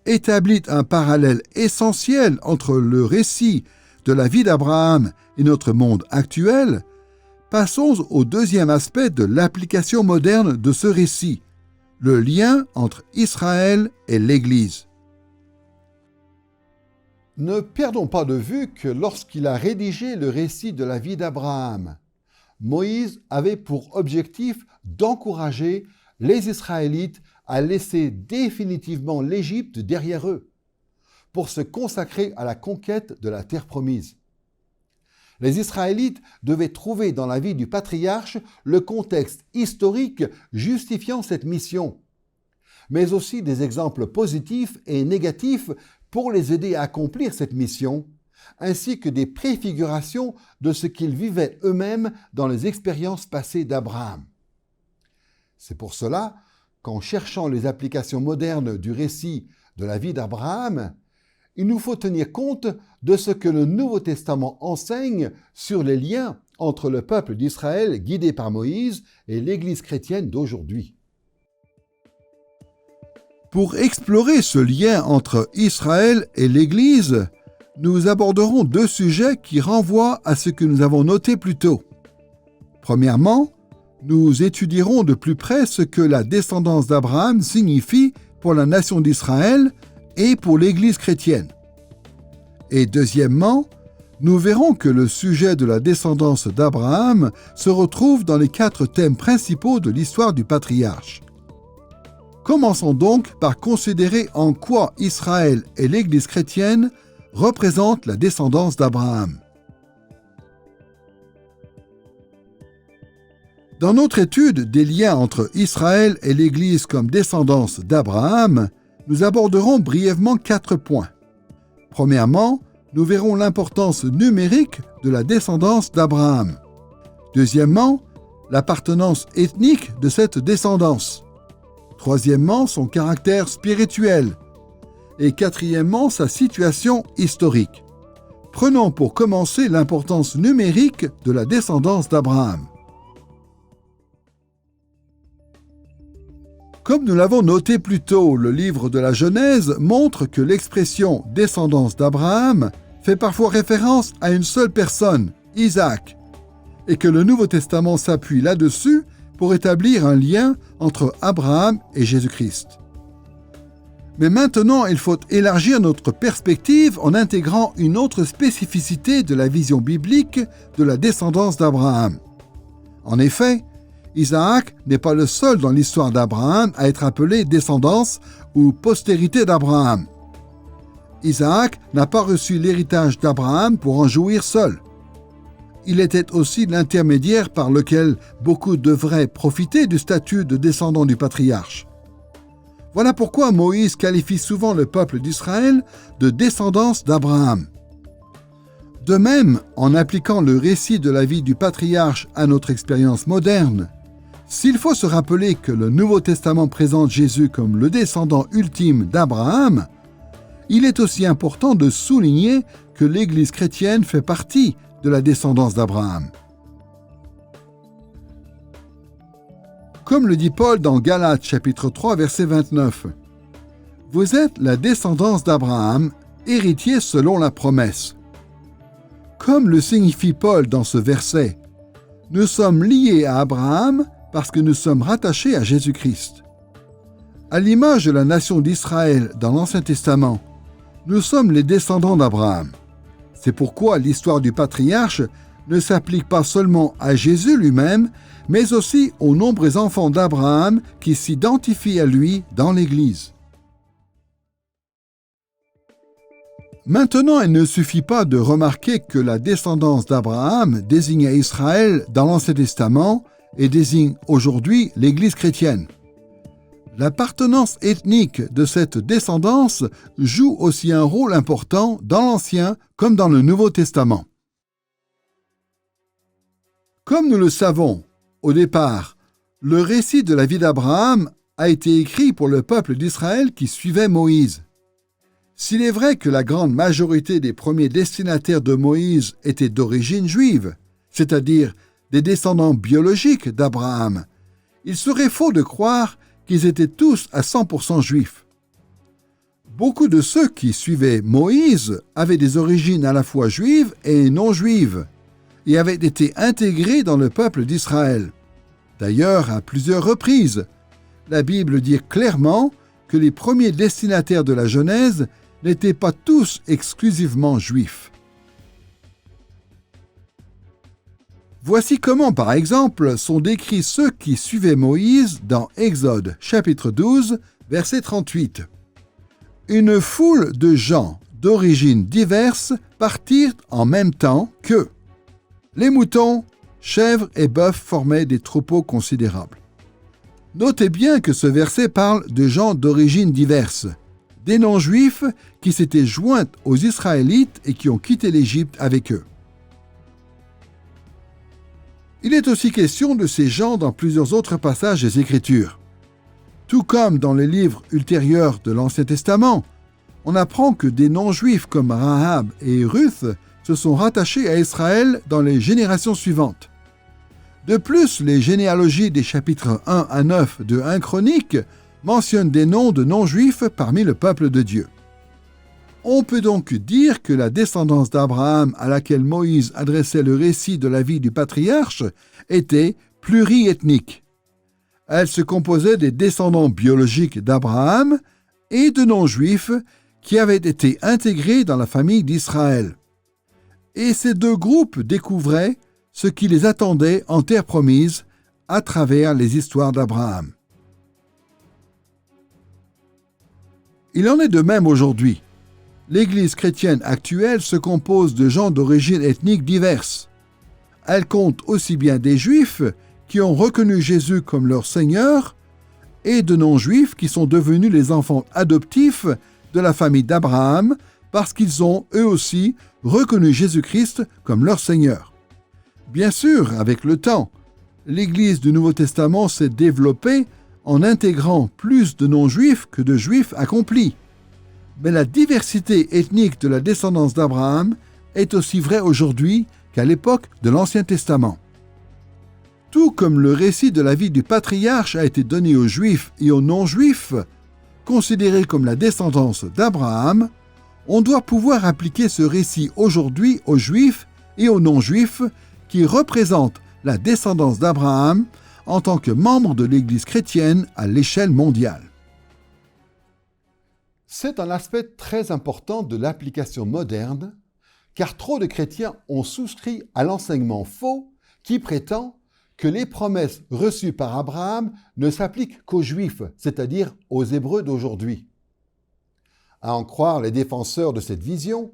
S2: établit un parallèle essentiel entre le récit de la vie d'Abraham et notre monde actuel, passons au deuxième aspect de l'application moderne de ce récit, le lien entre Israël et l'Église.
S1: Ne perdons pas de vue que lorsqu'il a rédigé le récit de la vie d'Abraham, Moïse avait pour objectif d'encourager les Israélites à laisser définitivement l'Égypte derrière eux, pour se consacrer à la conquête de la terre promise. Les Israélites devaient trouver dans la vie du patriarche le contexte historique justifiant cette mission, mais aussi des exemples positifs et négatifs pour les aider à accomplir cette mission, ainsi que des préfigurations de ce qu'ils vivaient eux-mêmes dans les expériences passées d'Abraham. C'est pour cela qu'en cherchant les applications modernes du récit de la vie d'Abraham, il nous faut tenir compte de ce que le Nouveau Testament enseigne sur les liens entre le peuple d'Israël guidé par Moïse et l'Église chrétienne d'aujourd'hui.
S2: Pour explorer ce lien entre Israël et l'Église, nous aborderons deux sujets qui renvoient à ce que nous avons noté plus tôt. Premièrement, nous étudierons de plus près ce que la descendance d'Abraham signifie pour la nation d'Israël et pour l'Église chrétienne. Et deuxièmement, nous verrons que le sujet de la descendance d'Abraham se retrouve dans les 4 thèmes principaux de l'histoire du patriarche. Commençons donc par considérer en quoi Israël et l'Église chrétienne représentent la descendance d'Abraham. Dans notre étude des liens entre Israël et l'Église comme descendance d'Abraham, nous aborderons brièvement 4 points. Premièrement, nous verrons l'importance numérique de la descendance d'Abraham. Deuxièmement, l'appartenance ethnique de cette descendance. Troisièmement, son caractère spirituel. Et quatrièmement, sa situation historique. Prenons pour commencer l'importance numérique de la descendance d'Abraham. Comme nous l'avons noté plus tôt, le livre de la Genèse montre que l'expression « descendance d'Abraham » fait parfois référence à une seule personne, Isaac, et que le Nouveau Testament s'appuie là-dessus pour établir un lien entre Abraham et Jésus-Christ. Mais maintenant, il faut élargir notre perspective en intégrant une autre spécificité de la vision biblique de la descendance d'Abraham. En effet, Isaac n'est pas le seul dans l'histoire d'Abraham à être appelé descendance ou postérité d'Abraham. Isaac n'a pas reçu l'héritage d'Abraham pour en jouir seul. Il était aussi l'intermédiaire par lequel beaucoup devraient profiter du statut de descendant du patriarche. Voilà pourquoi Moïse qualifie souvent le peuple d'Israël de descendance d'Abraham. De même, en appliquant le récit de la vie du patriarche à notre expérience moderne, s'il faut se rappeler que le Nouveau Testament présente Jésus comme le descendant ultime d'Abraham, il est aussi important de souligner que l'Église chrétienne fait partie de la descendance d'Abraham. Comme le dit Paul dans Galates chapitre 3 verset 29, « Vous êtes la descendance d'Abraham, héritier selon la promesse. » Comme le signifie Paul dans ce verset, nous sommes liés à Abraham parce que nous sommes rattachés à Jésus-Christ. À l'image de la nation d'Israël dans l'Ancien Testament, nous sommes les descendants d'Abraham. C'est pourquoi l'histoire du patriarche ne s'applique pas seulement à Jésus lui-même, mais aussi aux nombreux enfants d'Abraham qui s'identifient à lui dans l'Église. Maintenant, il ne suffit pas de remarquer que la descendance d'Abraham désignait Israël dans l'Ancien Testament et désigne aujourd'hui l'Église chrétienne. L'appartenance ethnique de cette descendance joue aussi un rôle important dans l'Ancien comme dans le Nouveau Testament. Comme nous le savons, au départ, le récit de la vie d'Abraham a été écrit pour le peuple d'Israël qui suivait Moïse. S'il est vrai que la grande majorité des premiers destinataires de Moïse étaient d'origine juive, c'est-à-dire des descendants biologiques d'Abraham, il serait faux de croire qu'ils étaient tous à 100% juifs. Beaucoup de ceux qui suivaient Moïse avaient des origines à la fois juives et non juives, et avaient été intégrés dans le peuple d'Israël. D'ailleurs, à plusieurs reprises, la Bible dit clairement que les premiers destinataires de la Genèse n'étaient pas tous exclusivement juifs. Voici comment, par exemple, sont décrits ceux qui suivaient Moïse dans Exode, chapitre 12, verset 38. « Une foule de gens d'origines diverses partirent en même temps qu'eux. Les moutons, chèvres et bœufs formaient des troupeaux considérables. » Notez bien que ce verset parle de gens d'origines diverses, des non-juifs qui s'étaient joints aux Israélites et qui ont quitté l'Égypte avec eux. Il est aussi question de ces gens dans plusieurs autres passages des Écritures. Tout comme dans les livres ultérieurs de l'Ancien Testament, on apprend que des non-juifs comme Rahab et Ruth se sont rattachés à Israël dans les générations suivantes. De plus, les généalogies des chapitres 1 à 9 de 1 Chronique mentionnent des noms de non-juifs parmi le peuple de Dieu. On peut donc dire que la descendance d'Abraham à laquelle Moïse adressait le récit de la vie du patriarche était pluriethnique. Elle se composait des descendants biologiques d'Abraham et de non-juifs qui avaient été intégrés dans la famille d'Israël. Et ces deux groupes découvraient ce qui les attendait en terre promise à travers les histoires d'Abraham. Il en est de même aujourd'hui. L'Église chrétienne actuelle se compose de gens d'origines ethniques diverses. Elle compte aussi bien des Juifs qui ont reconnu Jésus comme leur Seigneur et de non-Juifs qui sont devenus les enfants adoptifs de la famille d'Abraham parce qu'ils ont, eux aussi, reconnu Jésus-Christ comme leur Seigneur. Bien sûr, avec le temps, l'Église du Nouveau Testament s'est développée en intégrant plus de non-Juifs que de Juifs accomplis. Mais la diversité ethnique de la descendance d'Abraham est aussi vraie aujourd'hui qu'à l'époque de l'Ancien Testament. Tout comme le récit de la vie du patriarche a été donné aux Juifs et aux non-Juifs, considérés comme la descendance d'Abraham, on doit pouvoir appliquer ce récit aujourd'hui aux Juifs et aux non-Juifs qui représente la descendance d'Abraham en tant que membre de l'Église chrétienne à l'échelle mondiale.
S1: C'est un aspect très important de l'application moderne, car trop de chrétiens ont souscrit à l'enseignement faux qui prétend que les promesses reçues par Abraham ne s'appliquent qu'aux Juifs, c'est-à-dire aux Hébreux d'aujourd'hui. À en croire les défenseurs de cette vision,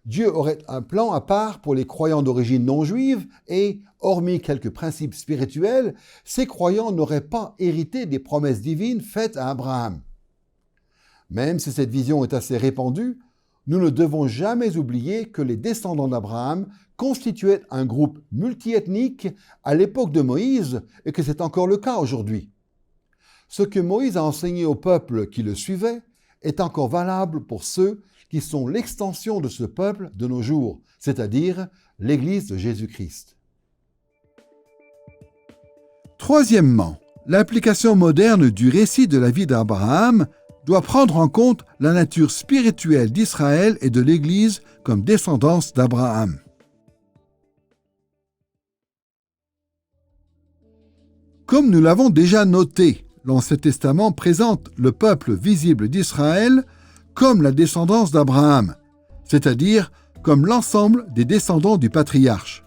S1: Dieu aurait un plan à part pour les croyants d'origine non juive et, hormis quelques principes spirituels, ces croyants n'auraient pas hérité des promesses divines faites à Abraham. Même si cette vision est assez répandue, nous ne devons jamais oublier que les descendants d'Abraham constituaient un groupe multiethnique à l'époque de Moïse et que c'est encore le cas aujourd'hui. Ce que Moïse a enseigné au peuple qui le suivait est encore valable pour ceux qui sont l'extension de ce peuple de nos jours, c'est-à-dire l'Église de Jésus-Christ.
S2: Troisièmement, l'application moderne du récit de la vie d'Abraham doit prendre en compte la nature spirituelle d'Israël et de l'Église comme descendance d'Abraham. Comme nous l'avons déjà noté, l'Ancien Testament présente le peuple visible d'Israël comme la descendance d'Abraham, c'est-à-dire comme l'ensemble des descendants du patriarche.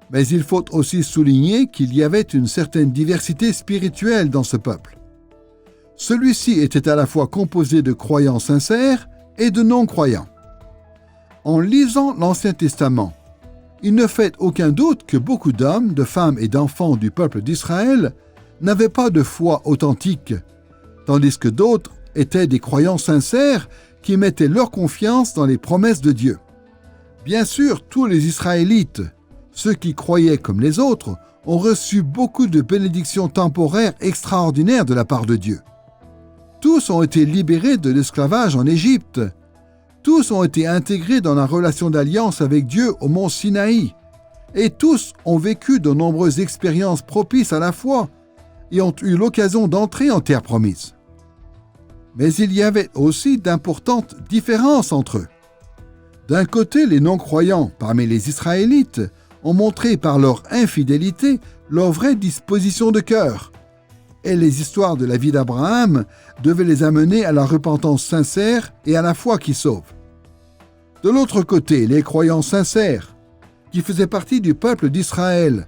S2: Mais il faut aussi souligner qu'il y avait une certaine diversité spirituelle dans ce peuple. Celui-ci était à la fois composé de croyants sincères et de non-croyants. En lisant l'Ancien Testament, il ne fait aucun doute que beaucoup d'hommes, de femmes et d'enfants du peuple d'Israël n'avaient pas de foi authentique, tandis que d'autres étaient des croyants sincères qui mettaient leur confiance dans les promesses de Dieu. Bien sûr, tous les Israélites, ceux qui croyaient comme les autres, ont reçu beaucoup de bénédictions temporaires extraordinaires de la part de Dieu. Tous ont été libérés de l'esclavage en Égypte. Tous ont été intégrés dans la relation d'alliance avec Dieu au mont Sinaï. Et tous ont vécu de nombreuses expériences propices à la foi et ont eu l'occasion d'entrer en terre promise. Mais il y avait aussi d'importantes différences entre eux. D'un côté, les non-croyants parmi les Israélites ont montré par leur infidélité leur vraie disposition de cœur. Et les histoires de la vie d'Abraham devaient les amener à la repentance sincère et à la foi qui sauve. De l'autre côté, les croyants sincères, qui faisaient partie du peuple d'Israël,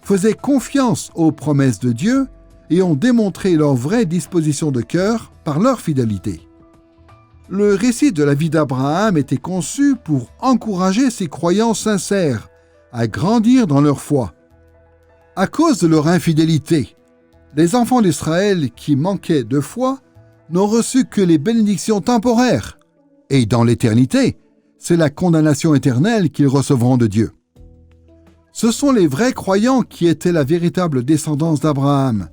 S2: faisaient confiance aux promesses de Dieu et ont démontré leur vraie disposition de cœur par leur fidélité. Le récit de la vie d'Abraham était conçu pour encourager ces croyants sincères à grandir dans leur foi. À cause de leur infidélité, les enfants d'Israël qui manquaient de foi n'ont reçu que les bénédictions temporaires. Et dans l'éternité, c'est la condamnation éternelle qu'ils recevront de Dieu. Ce sont les vrais croyants qui étaient la véritable descendance d'Abraham.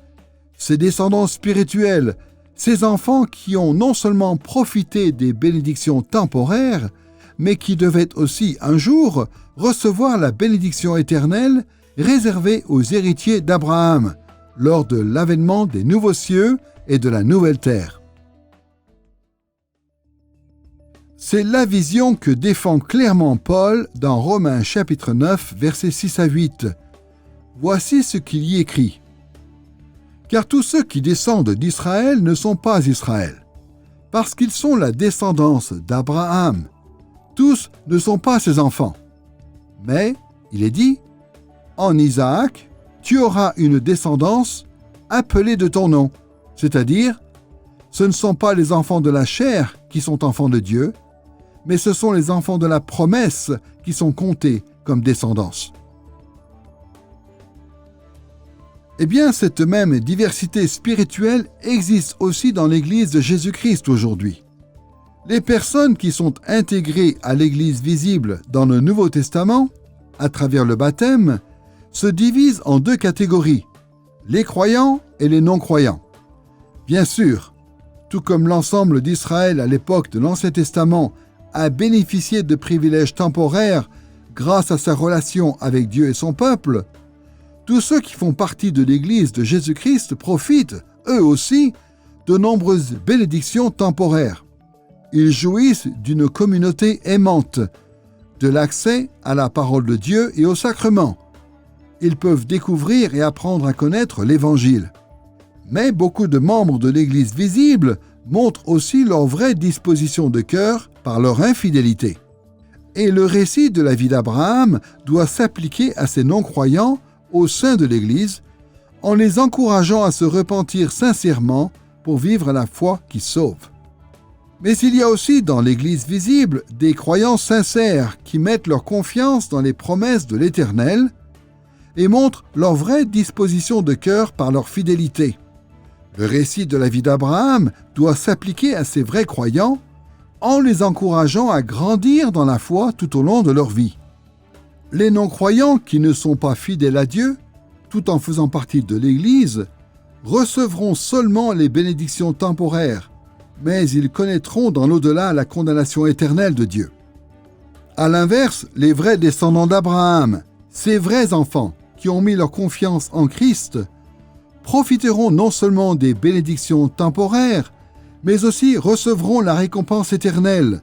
S2: Ces descendants spirituels, ces enfants qui ont non seulement profité des bénédictions temporaires, mais qui devaient aussi un jour recevoir la bénédiction éternelle réservée aux héritiers d'Abraham, lors de l'avènement des nouveaux cieux et de la nouvelle terre. C'est la vision que défend clairement Paul dans Romains chapitre 9, versets 6 à 8. Voici ce qu'il y écrit. « Car tous ceux qui descendent d'Israël ne sont pas Israël, parce qu'ils sont la descendance d'Abraham. Tous ne sont pas ses enfants. Mais, il est dit, en Isaac, tu auras une descendance appelée de ton nom, c'est-à-dire, ce ne sont pas les enfants de la chair qui sont enfants de Dieu, mais ce sont les enfants de la promesse qui sont comptés comme descendance. » Eh bien, cette même diversité spirituelle existe aussi dans l'Église de Jésus-Christ aujourd'hui. Les personnes qui sont intégrées à l'Église visible dans le Nouveau Testament, à travers le baptême, se divisent en deux catégories, les croyants et les non-croyants. Bien sûr, tout comme l'ensemble d'Israël à l'époque de l'Ancien Testament a bénéficié de privilèges temporaires grâce à sa relation avec Dieu et son peuple, tous ceux qui font partie de l'Église de Jésus-Christ profitent, eux aussi, de nombreuses bénédictions temporaires. Ils jouissent d'une communauté aimante, de l'accès à la parole de Dieu et aux sacrements. Ils peuvent découvrir et apprendre à connaître l'Évangile. Mais beaucoup de membres de l'Église visible montrent aussi leur vraie disposition de cœur par leur infidélité. Et le récit de la vie d'Abraham doit s'appliquer à ces non-croyants au sein de l'Église, en les encourageant à se repentir sincèrement pour vivre la foi qui sauve. Mais il y a aussi dans l'Église visible des croyants sincères qui mettent leur confiance dans les promesses de l'Éternel et montrent leur vraie disposition de cœur par leur fidélité. Le récit de la vie d'Abraham doit s'appliquer à ces vrais croyants en les encourageant à grandir dans la foi tout au long de leur vie. Les non-croyants qui ne sont pas fidèles à Dieu, tout en faisant partie de l'Église, recevront seulement les bénédictions temporaires, mais ils connaîtront dans l'au-delà la condamnation éternelle de Dieu. À l'inverse, les vrais descendants d'Abraham, ces vrais enfants qui ont mis leur confiance en Christ, profiteront non seulement des bénédictions temporaires, mais aussi recevront la récompense éternelle,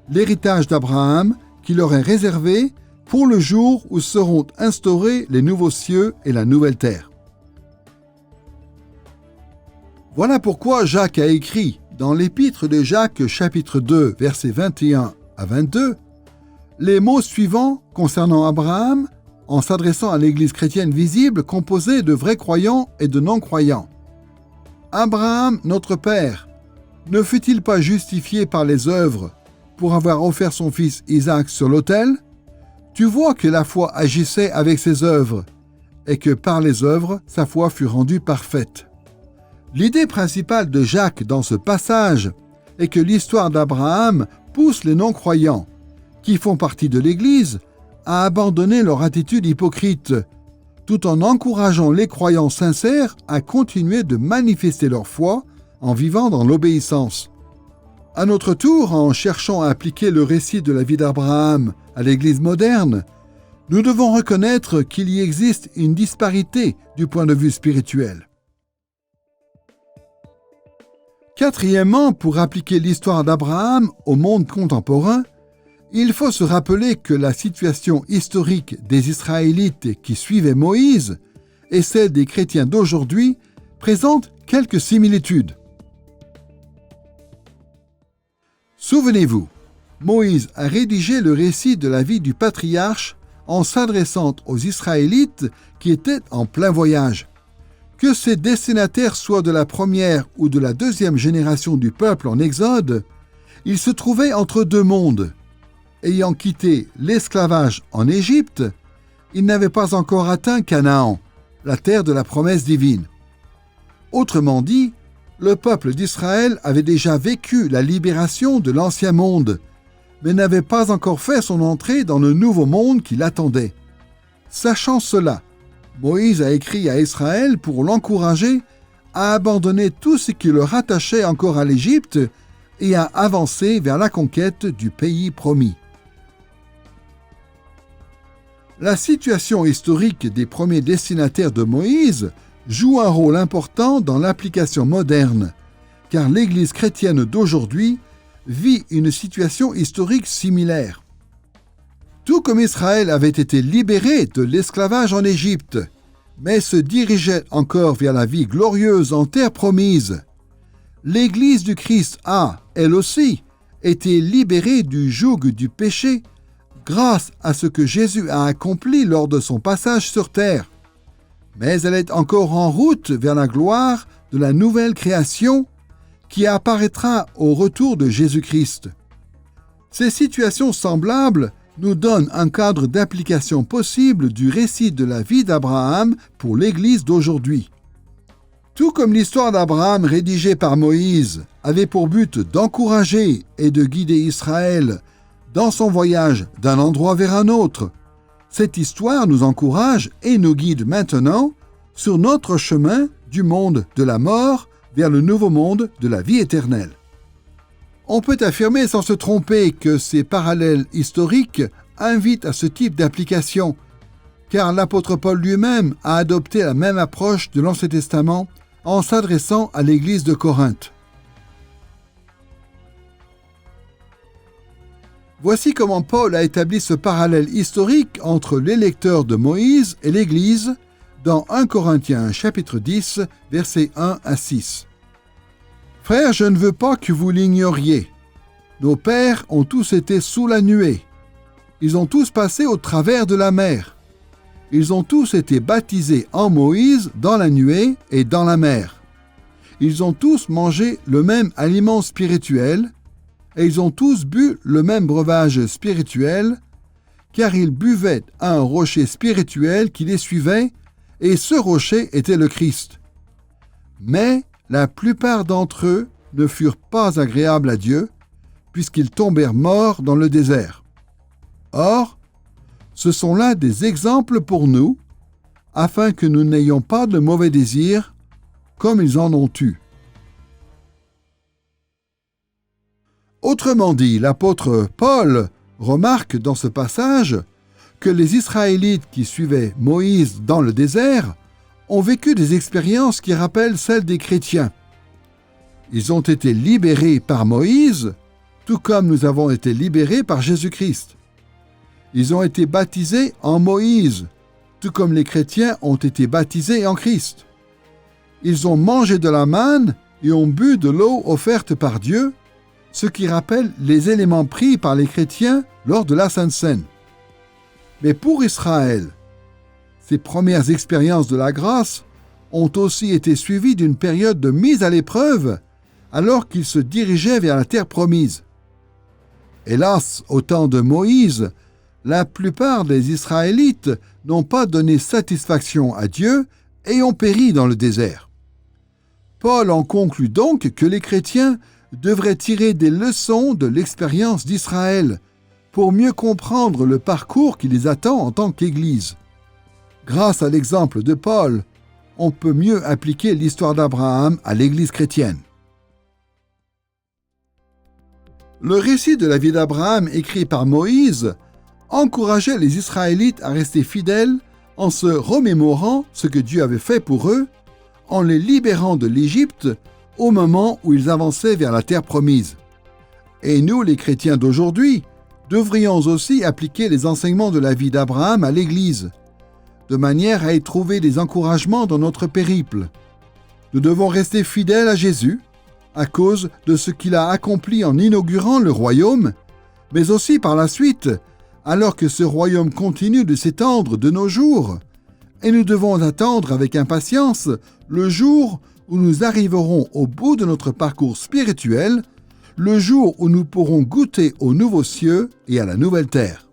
S2: l'héritage d'Abraham qui leur est réservé pour le jour où seront instaurés les nouveaux cieux et la nouvelle terre. Voilà pourquoi Jacques a écrit dans l'épître de Jacques chapitre 2 versets 21 à 22 les mots suivants concernant Abraham en s'adressant à l'Église chrétienne visible composée de vrais croyants et de non-croyants. Abraham, notre Père, ne fut-il pas justifié par les œuvres pour avoir offert son fils Isaac sur l'autel? Tu vois que la foi agissait avec ses œuvres et que par les œuvres, sa foi fut rendue parfaite. L'idée principale de Jacques dans ce passage est que l'histoire d'Abraham pousse les non-croyants, qui font partie de l'Église, à abandonner leur attitude hypocrite, tout en encourageant les croyants sincères à continuer de manifester leur foi en vivant dans l'obéissance. À notre tour, en cherchant à appliquer le récit de la vie d'Abraham à l'Église moderne, nous devons reconnaître qu'il y existe une disparité du point de vue spirituel. Quatrièmement, pour appliquer l'histoire d'Abraham au monde contemporain, il faut se rappeler que la situation historique des Israélites qui suivaient Moïse et celle des chrétiens d'aujourd'hui présente quelques similitudes. Souvenez-vous, Moïse a rédigé le récit de la vie du patriarche en s'adressant aux Israélites qui étaient en plein voyage. Que ces destinataires soient de la première ou de la deuxième génération du peuple en Exode, ils se trouvaient entre deux mondes. Ayant quitté l'esclavage en Égypte, ils n'avaient pas encore atteint Canaan, la terre de la promesse divine. Autrement dit, le peuple d'Israël avait déjà vécu la libération de l'ancien monde, mais n'avait pas encore fait son entrée dans le nouveau monde qui l'attendait. Sachant cela, Moïse a écrit à Israël pour l'encourager à abandonner tout ce qui le rattachait encore à l'Égypte et à avancer vers la conquête du pays promis. La situation historique des premiers destinataires de Moïse joue un rôle important dans l'application moderne, car l'Église chrétienne d'aujourd'hui vit une situation historique similaire. Tout comme Israël avait été libéré de l'esclavage en Égypte, mais se dirigeait encore vers la vie glorieuse en terre promise, l'Église du Christ a, elle aussi, été libérée du joug du péché grâce à ce que Jésus a accompli lors de son passage sur terre. Mais elle est encore en route vers la gloire de la nouvelle création qui apparaîtra au retour de Jésus-Christ. Ces situations semblables nous donnent un cadre d'application possible du récit de la vie d'Abraham pour l'Église d'aujourd'hui. Tout comme l'histoire d'Abraham rédigée par Moïse avait pour but d'encourager et de guider Israël dans son voyage d'un endroit vers un autre, cette histoire nous encourage et nous guide maintenant sur notre chemin du monde de la mort vers le nouveau monde de la vie éternelle. On peut affirmer sans se tromper que ces parallèles historiques invitent à ce type d'application, car l'apôtre Paul lui-même a adopté la même approche de l'Ancien Testament en s'adressant à l'Église de Corinthe. Voici comment Paul a établi ce parallèle historique entre les lecteurs de Moïse et l'Église dans 1 Corinthiens chapitre 10, versets 1 à 6. « Frères, je ne veux pas que vous l'ignoriez. Nos pères ont tous été sous la nuée. Ils ont tous passé au travers de la mer. Ils ont tous été baptisés en Moïse dans la nuée et dans la mer. Ils ont tous mangé le même aliment spirituel et ils ont tous bu le même breuvage spirituel, car ils buvaient à un rocher spirituel qui les suivait, et ce rocher était le Christ. Mais la plupart d'entre eux ne furent pas agréables à Dieu, puisqu'ils tombèrent morts dans le désert. Or, ce sont là des exemples pour nous, afin que nous n'ayons pas de mauvais désirs, comme ils en ont eu. » Autrement dit, l'apôtre Paul remarque dans ce passage que les Israélites qui suivaient Moïse dans le désert ont vécu des expériences qui rappellent celles des chrétiens. Ils ont été libérés par Moïse, tout comme nous avons été libérés par Jésus-Christ. Ils ont été baptisés en Moïse, tout comme les chrétiens ont été baptisés en Christ. Ils ont mangé de la manne et ont bu de l'eau offerte par Dieu, ce qui rappelle les éléments pris par les chrétiens lors de la Sainte Seine. Mais pour Israël, ces premières expériences de la grâce ont aussi été suivies d'une période de mise à l'épreuve alors qu'ils se dirigeaient vers la terre promise. Hélas, au temps de Moïse, la plupart des Israélites n'ont pas donné satisfaction à Dieu et ont péri dans le désert. Paul en conclut donc que les chrétiens devraient tirer des leçons de l'expérience d'Israël pour mieux comprendre le parcours qui les attend en tant qu'Église. Grâce à l'exemple de Paul, on peut mieux appliquer l'histoire d'Abraham à l'Église chrétienne. Le récit de la vie d'Abraham écrit par Moïse encourageait les Israélites à rester fidèles en se remémorant ce que Dieu avait fait pour eux, en les libérant de l'Égypte au moment où ils avançaient vers la terre promise. Et nous, les chrétiens d'aujourd'hui, devrions aussi appliquer les enseignements de la vie d'Abraham à l'Église, de manière à y trouver des encouragements dans notre périple. Nous devons rester fidèles à Jésus, à cause de ce qu'il a accompli en inaugurant le royaume, mais aussi par la suite, alors que ce royaume continue de s'étendre de nos jours, et nous devons attendre avec impatience le jour où nous arriverons au bout de notre parcours spirituel, le jour où nous pourrons goûter aux nouveaux cieux et à la nouvelle terre.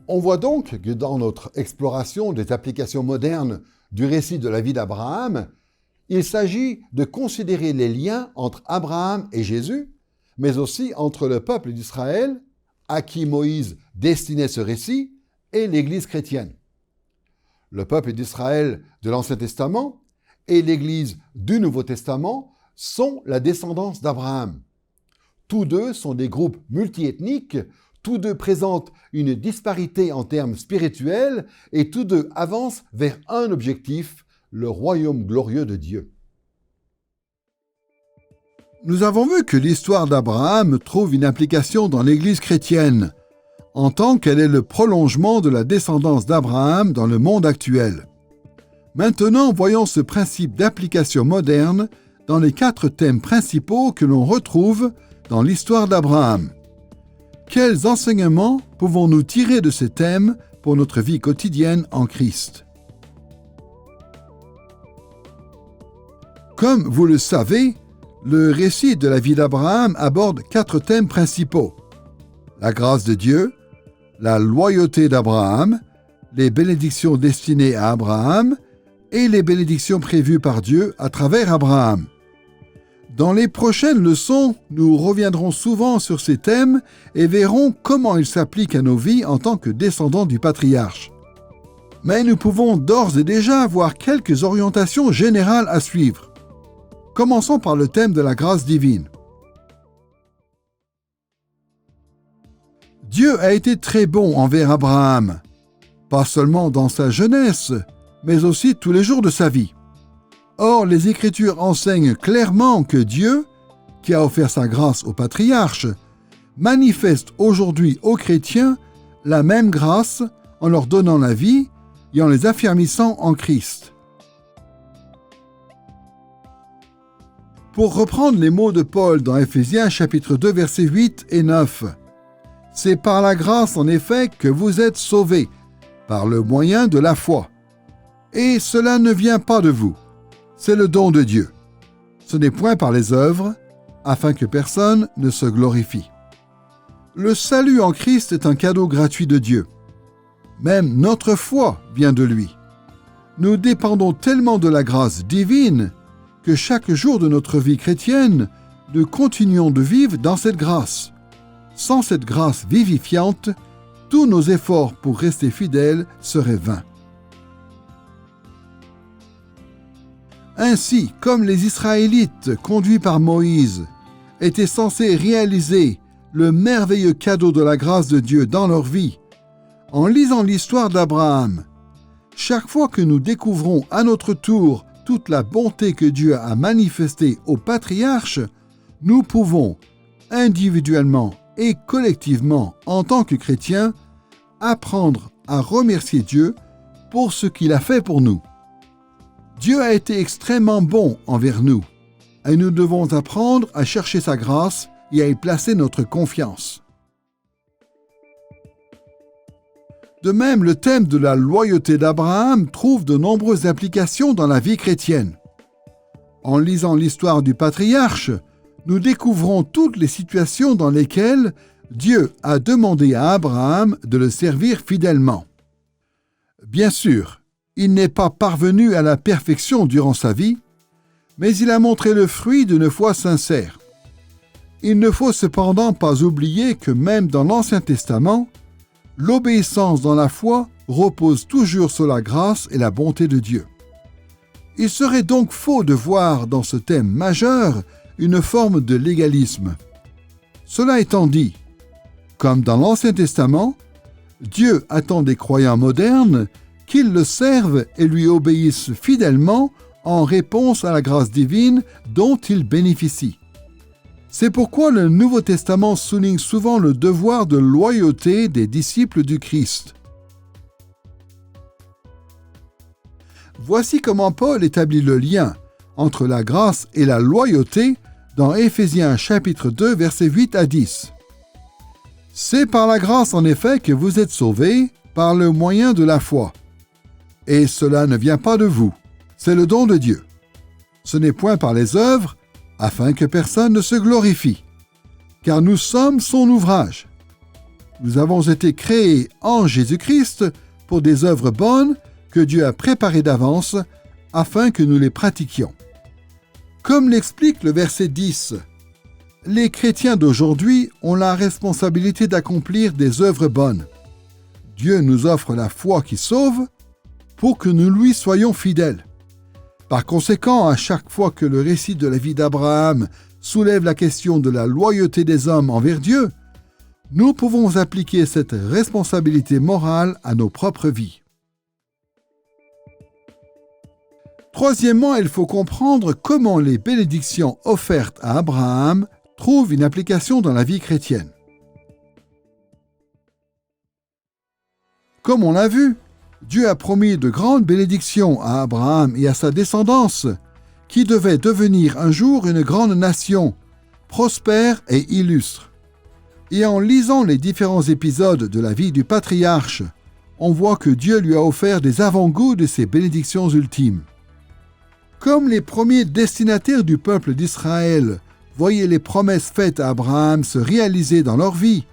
S1: On voit donc que dans notre exploration des applications modernes du récit de la vie d'Abraham, il s'agit de considérer les liens entre Abraham et Jésus, mais aussi entre le peuple d'Israël, à qui Moïse destinait ce récit, et l'Église chrétienne. Le peuple d'Israël de l'Ancien Testament et l'Église du Nouveau Testament sont la descendance d'Abraham. Tous deux sont des groupes multiethniques, tous deux présentent une disparité en termes spirituels et tous deux avancent vers un objectif, le royaume glorieux de Dieu.
S2: Nous avons vu que l'histoire d'Abraham trouve une application dans l'Église chrétienne, en tant qu'elle est le prolongement de la descendance d'Abraham dans le monde actuel. Maintenant, voyons ce principe d'application moderne dans les 4 thèmes principaux que l'on retrouve dans l'histoire d'Abraham. Quels enseignements pouvons-nous tirer de ces thèmes pour notre vie quotidienne en Christ? Comme vous le savez, le récit de la vie d'Abraham aborde 4 thèmes principaux: la grâce de Dieu, la loyauté d'Abraham, les bénédictions destinées à Abraham et les bénédictions prévues par Dieu à travers Abraham. Dans les prochaines leçons, nous reviendrons souvent sur ces thèmes et verrons comment ils s'appliquent à nos vies en tant que descendants du patriarche. Mais nous pouvons d'ores et déjà voir quelques orientations générales à suivre. Commençons par le thème de la grâce divine. Dieu a été très bon envers Abraham, pas seulement dans sa jeunesse, mais aussi tous les jours de sa vie. Or, les Écritures enseignent clairement que Dieu, qui a offert sa grâce aux patriarches, manifeste aujourd'hui aux chrétiens la même grâce en leur donnant la vie et en les affermissant en Christ. Pour reprendre les mots de Paul dans Éphésiens chapitre 2 versets 8 et 9, « C'est par la grâce en effet que vous êtes sauvés, par le moyen de la foi. Et cela ne vient pas de vous, c'est le don de Dieu. Ce n'est point par les œuvres, afin que personne ne se glorifie. » Le salut en Christ est un cadeau gratuit de Dieu. Même notre foi vient de lui. Nous dépendons tellement de la grâce divine que chaque jour de notre vie chrétienne, nous continuons de vivre dans cette grâce. Sans cette grâce vivifiante, tous nos efforts pour rester fidèles seraient vains. Ainsi, comme les Israélites, conduits par Moïse, étaient censés réaliser le merveilleux cadeau de la grâce de Dieu dans leur vie, en lisant l'histoire d'Abraham, chaque fois que nous découvrons à notre tour toute la bonté que Dieu a manifestée aux patriarches, nous pouvons, individuellement et collectivement en tant que chrétiens, apprendre à remercier Dieu pour ce qu'il a fait pour nous. Dieu a été extrêmement bon envers nous, et nous devons apprendre à chercher sa grâce et à y placer notre confiance. De même, le thème de la loyauté d'Abraham trouve de nombreuses applications dans la vie chrétienne. En lisant l'histoire du patriarche, nous découvrons toutes les situations dans lesquelles Dieu a demandé à Abraham de le servir fidèlement. Bien sûr, il n'est pas parvenu à la perfection durant sa vie, mais il a montré le fruit d'une foi sincère. Il ne faut cependant pas oublier que même dans l'Ancien Testament, l'obéissance dans la foi repose toujours sur la grâce et la bonté de Dieu. Il serait donc faux de voir dans ce thème majeur une forme de légalisme. Cela étant dit, comme dans l'Ancien Testament, Dieu attend des croyants modernes qu'ils le servent et lui obéissent fidèlement en réponse à la grâce divine dont ils bénéficient. C'est pourquoi le Nouveau Testament souligne souvent le devoir de loyauté des disciples du Christ. Voici comment Paul établit le lien entre la grâce et la loyauté dans Éphésiens chapitre 2 versets 8 à 10. « C'est par la grâce en effet que vous êtes sauvés par le moyen de la foi. Et cela ne vient pas de vous, c'est le don de Dieu. Ce n'est point par les œuvres, afin que personne ne se glorifie, car nous sommes son ouvrage. Nous avons été créés en Jésus-Christ pour des œuvres bonnes que Dieu a préparées d'avance, afin que nous les pratiquions. » Comme l'explique le verset 10, les chrétiens d'aujourd'hui ont la responsabilité d'accomplir des œuvres bonnes. Dieu nous offre la foi qui sauve pour que nous lui soyons fidèles. Par conséquent, à chaque fois que le récit de la vie d'Abraham soulève la question de la loyauté des hommes envers Dieu, nous pouvons appliquer cette responsabilité morale à nos propres vies. Troisièmement, il faut comprendre comment les bénédictions offertes à Abraham trouvent une application dans la vie chrétienne. Comme on l'a vu, Dieu a promis de grandes bénédictions à Abraham et à sa descendance, qui devait devenir un jour une grande nation, prospère et illustre. Et en lisant les différents épisodes de la vie du patriarche, on voit que Dieu lui a offert des avant-goûts de ses bénédictions ultimes. Comme les premiers destinataires du peuple d'Israël voyaient les promesses faites à Abraham se réaliser dans leur vie,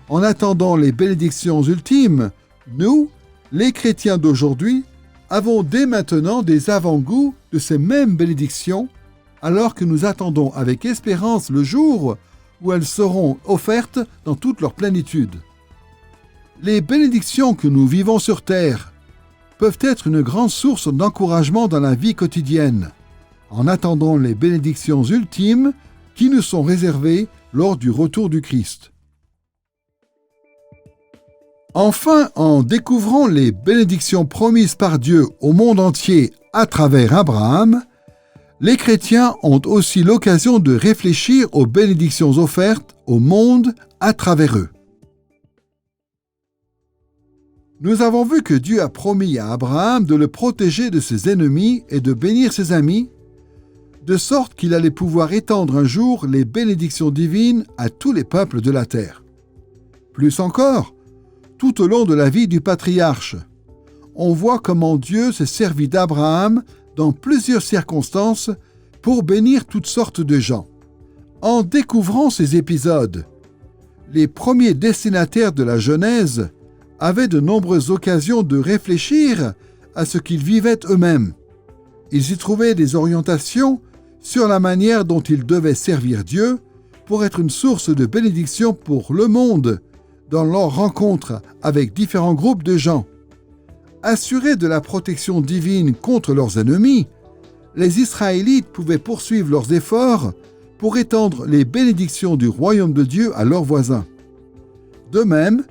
S2: en attendant les bénédictions ultimes, nous, les chrétiens d'aujourd'hui, avons dès maintenant des avant-goûts de ces mêmes bénédictions, alors que nous attendons avec espérance le jour où elles seront offertes dans toute leur plénitude. Les bénédictions que nous vivons sur terre peuvent être une grande source d'encouragement dans la vie quotidienne, en attendant les bénédictions ultimes qui nous sont réservées lors du retour du Christ. Enfin, en découvrant les bénédictions promises par Dieu au monde entier à travers Abraham, les chrétiens ont aussi l'occasion de réfléchir aux bénédictions offertes au monde à travers eux. Nous avons vu que Dieu a promis à Abraham de le protéger de ses ennemis et de bénir ses amis, de sorte qu'il allait pouvoir étendre un jour les bénédictions divines à tous les peuples de la terre. Plus encore, tout au long de la vie du patriarche, on voit comment Dieu s'est servi d'Abraham dans plusieurs circonstances pour bénir toutes sortes de gens. En découvrant ces épisodes, les premiers destinataires de la Genèse avaient de nombreuses occasions de réfléchir à ce qu'ils vivaient eux-mêmes. Ils y trouvaient des orientations sur la manière dont ils devaient servir Dieu pour être une source de bénédiction pour le monde dans leur rencontre avec différents groupes de gens. Assurés de la protection divine contre leurs ennemis, les Israélites pouvaient poursuivre leurs efforts pour étendre les bénédictions du royaume de Dieu à leurs voisins. De même,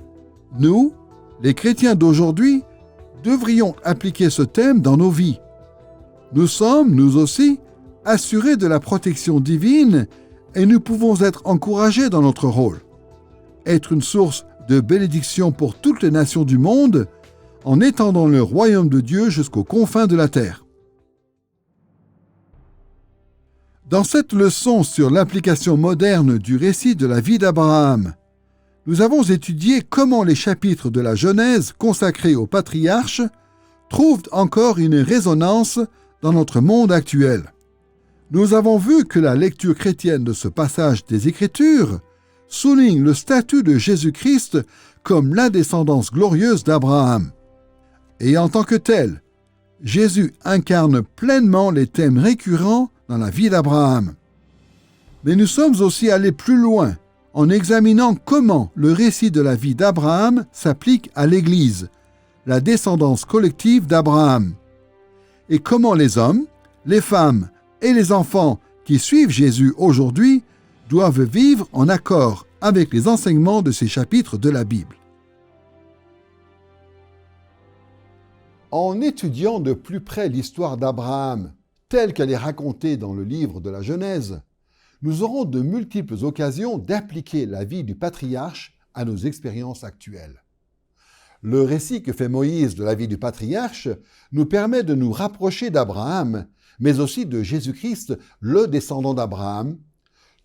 S2: nous, les chrétiens d'aujourd'hui, devrions appliquer ce thème dans nos vies. Nous sommes, nous aussi, assurés de la protection divine et nous pouvons être encouragés dans notre rôle. Être une source de bénédiction pour toutes les nations du monde en étendant le royaume de Dieu jusqu'aux confins de la terre. Dans cette leçon sur l'application moderne du récit de la vie d'Abraham, nous avons étudié comment les chapitres de la Genèse consacrés aux patriarches trouvent encore une résonance dans notre monde actuel. Nous avons vu que la lecture chrétienne de ce passage des Écritures souligne le statut de Jésus-Christ comme la descendance glorieuse d'Abraham. Et en tant que tel, Jésus incarne pleinement les thèmes récurrents dans la vie d'Abraham. Mais nous sommes aussi allés plus loin en examinant comment le récit de la vie d'Abraham s'applique à l'Église, la descendance collective d'Abraham, et comment les hommes, les femmes et les enfants qui suivent Jésus aujourd'hui doivent vivre en accord avec les enseignements de ces chapitres de la Bible.
S1: En étudiant de plus près l'histoire d'Abraham, telle qu'elle est racontée dans le livre de la Genèse, nous aurons de multiples occasions d'appliquer la vie du patriarche à nos expériences actuelles. Le récit que fait Moïse de la vie du patriarche nous permet de nous rapprocher d'Abraham, mais aussi de Jésus-Christ, le descendant d'Abraham,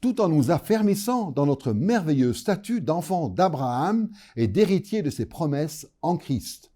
S1: tout en nous affermissant dans notre merveilleux statut d'enfant d'Abraham et d'héritier de ses promesses en Christ.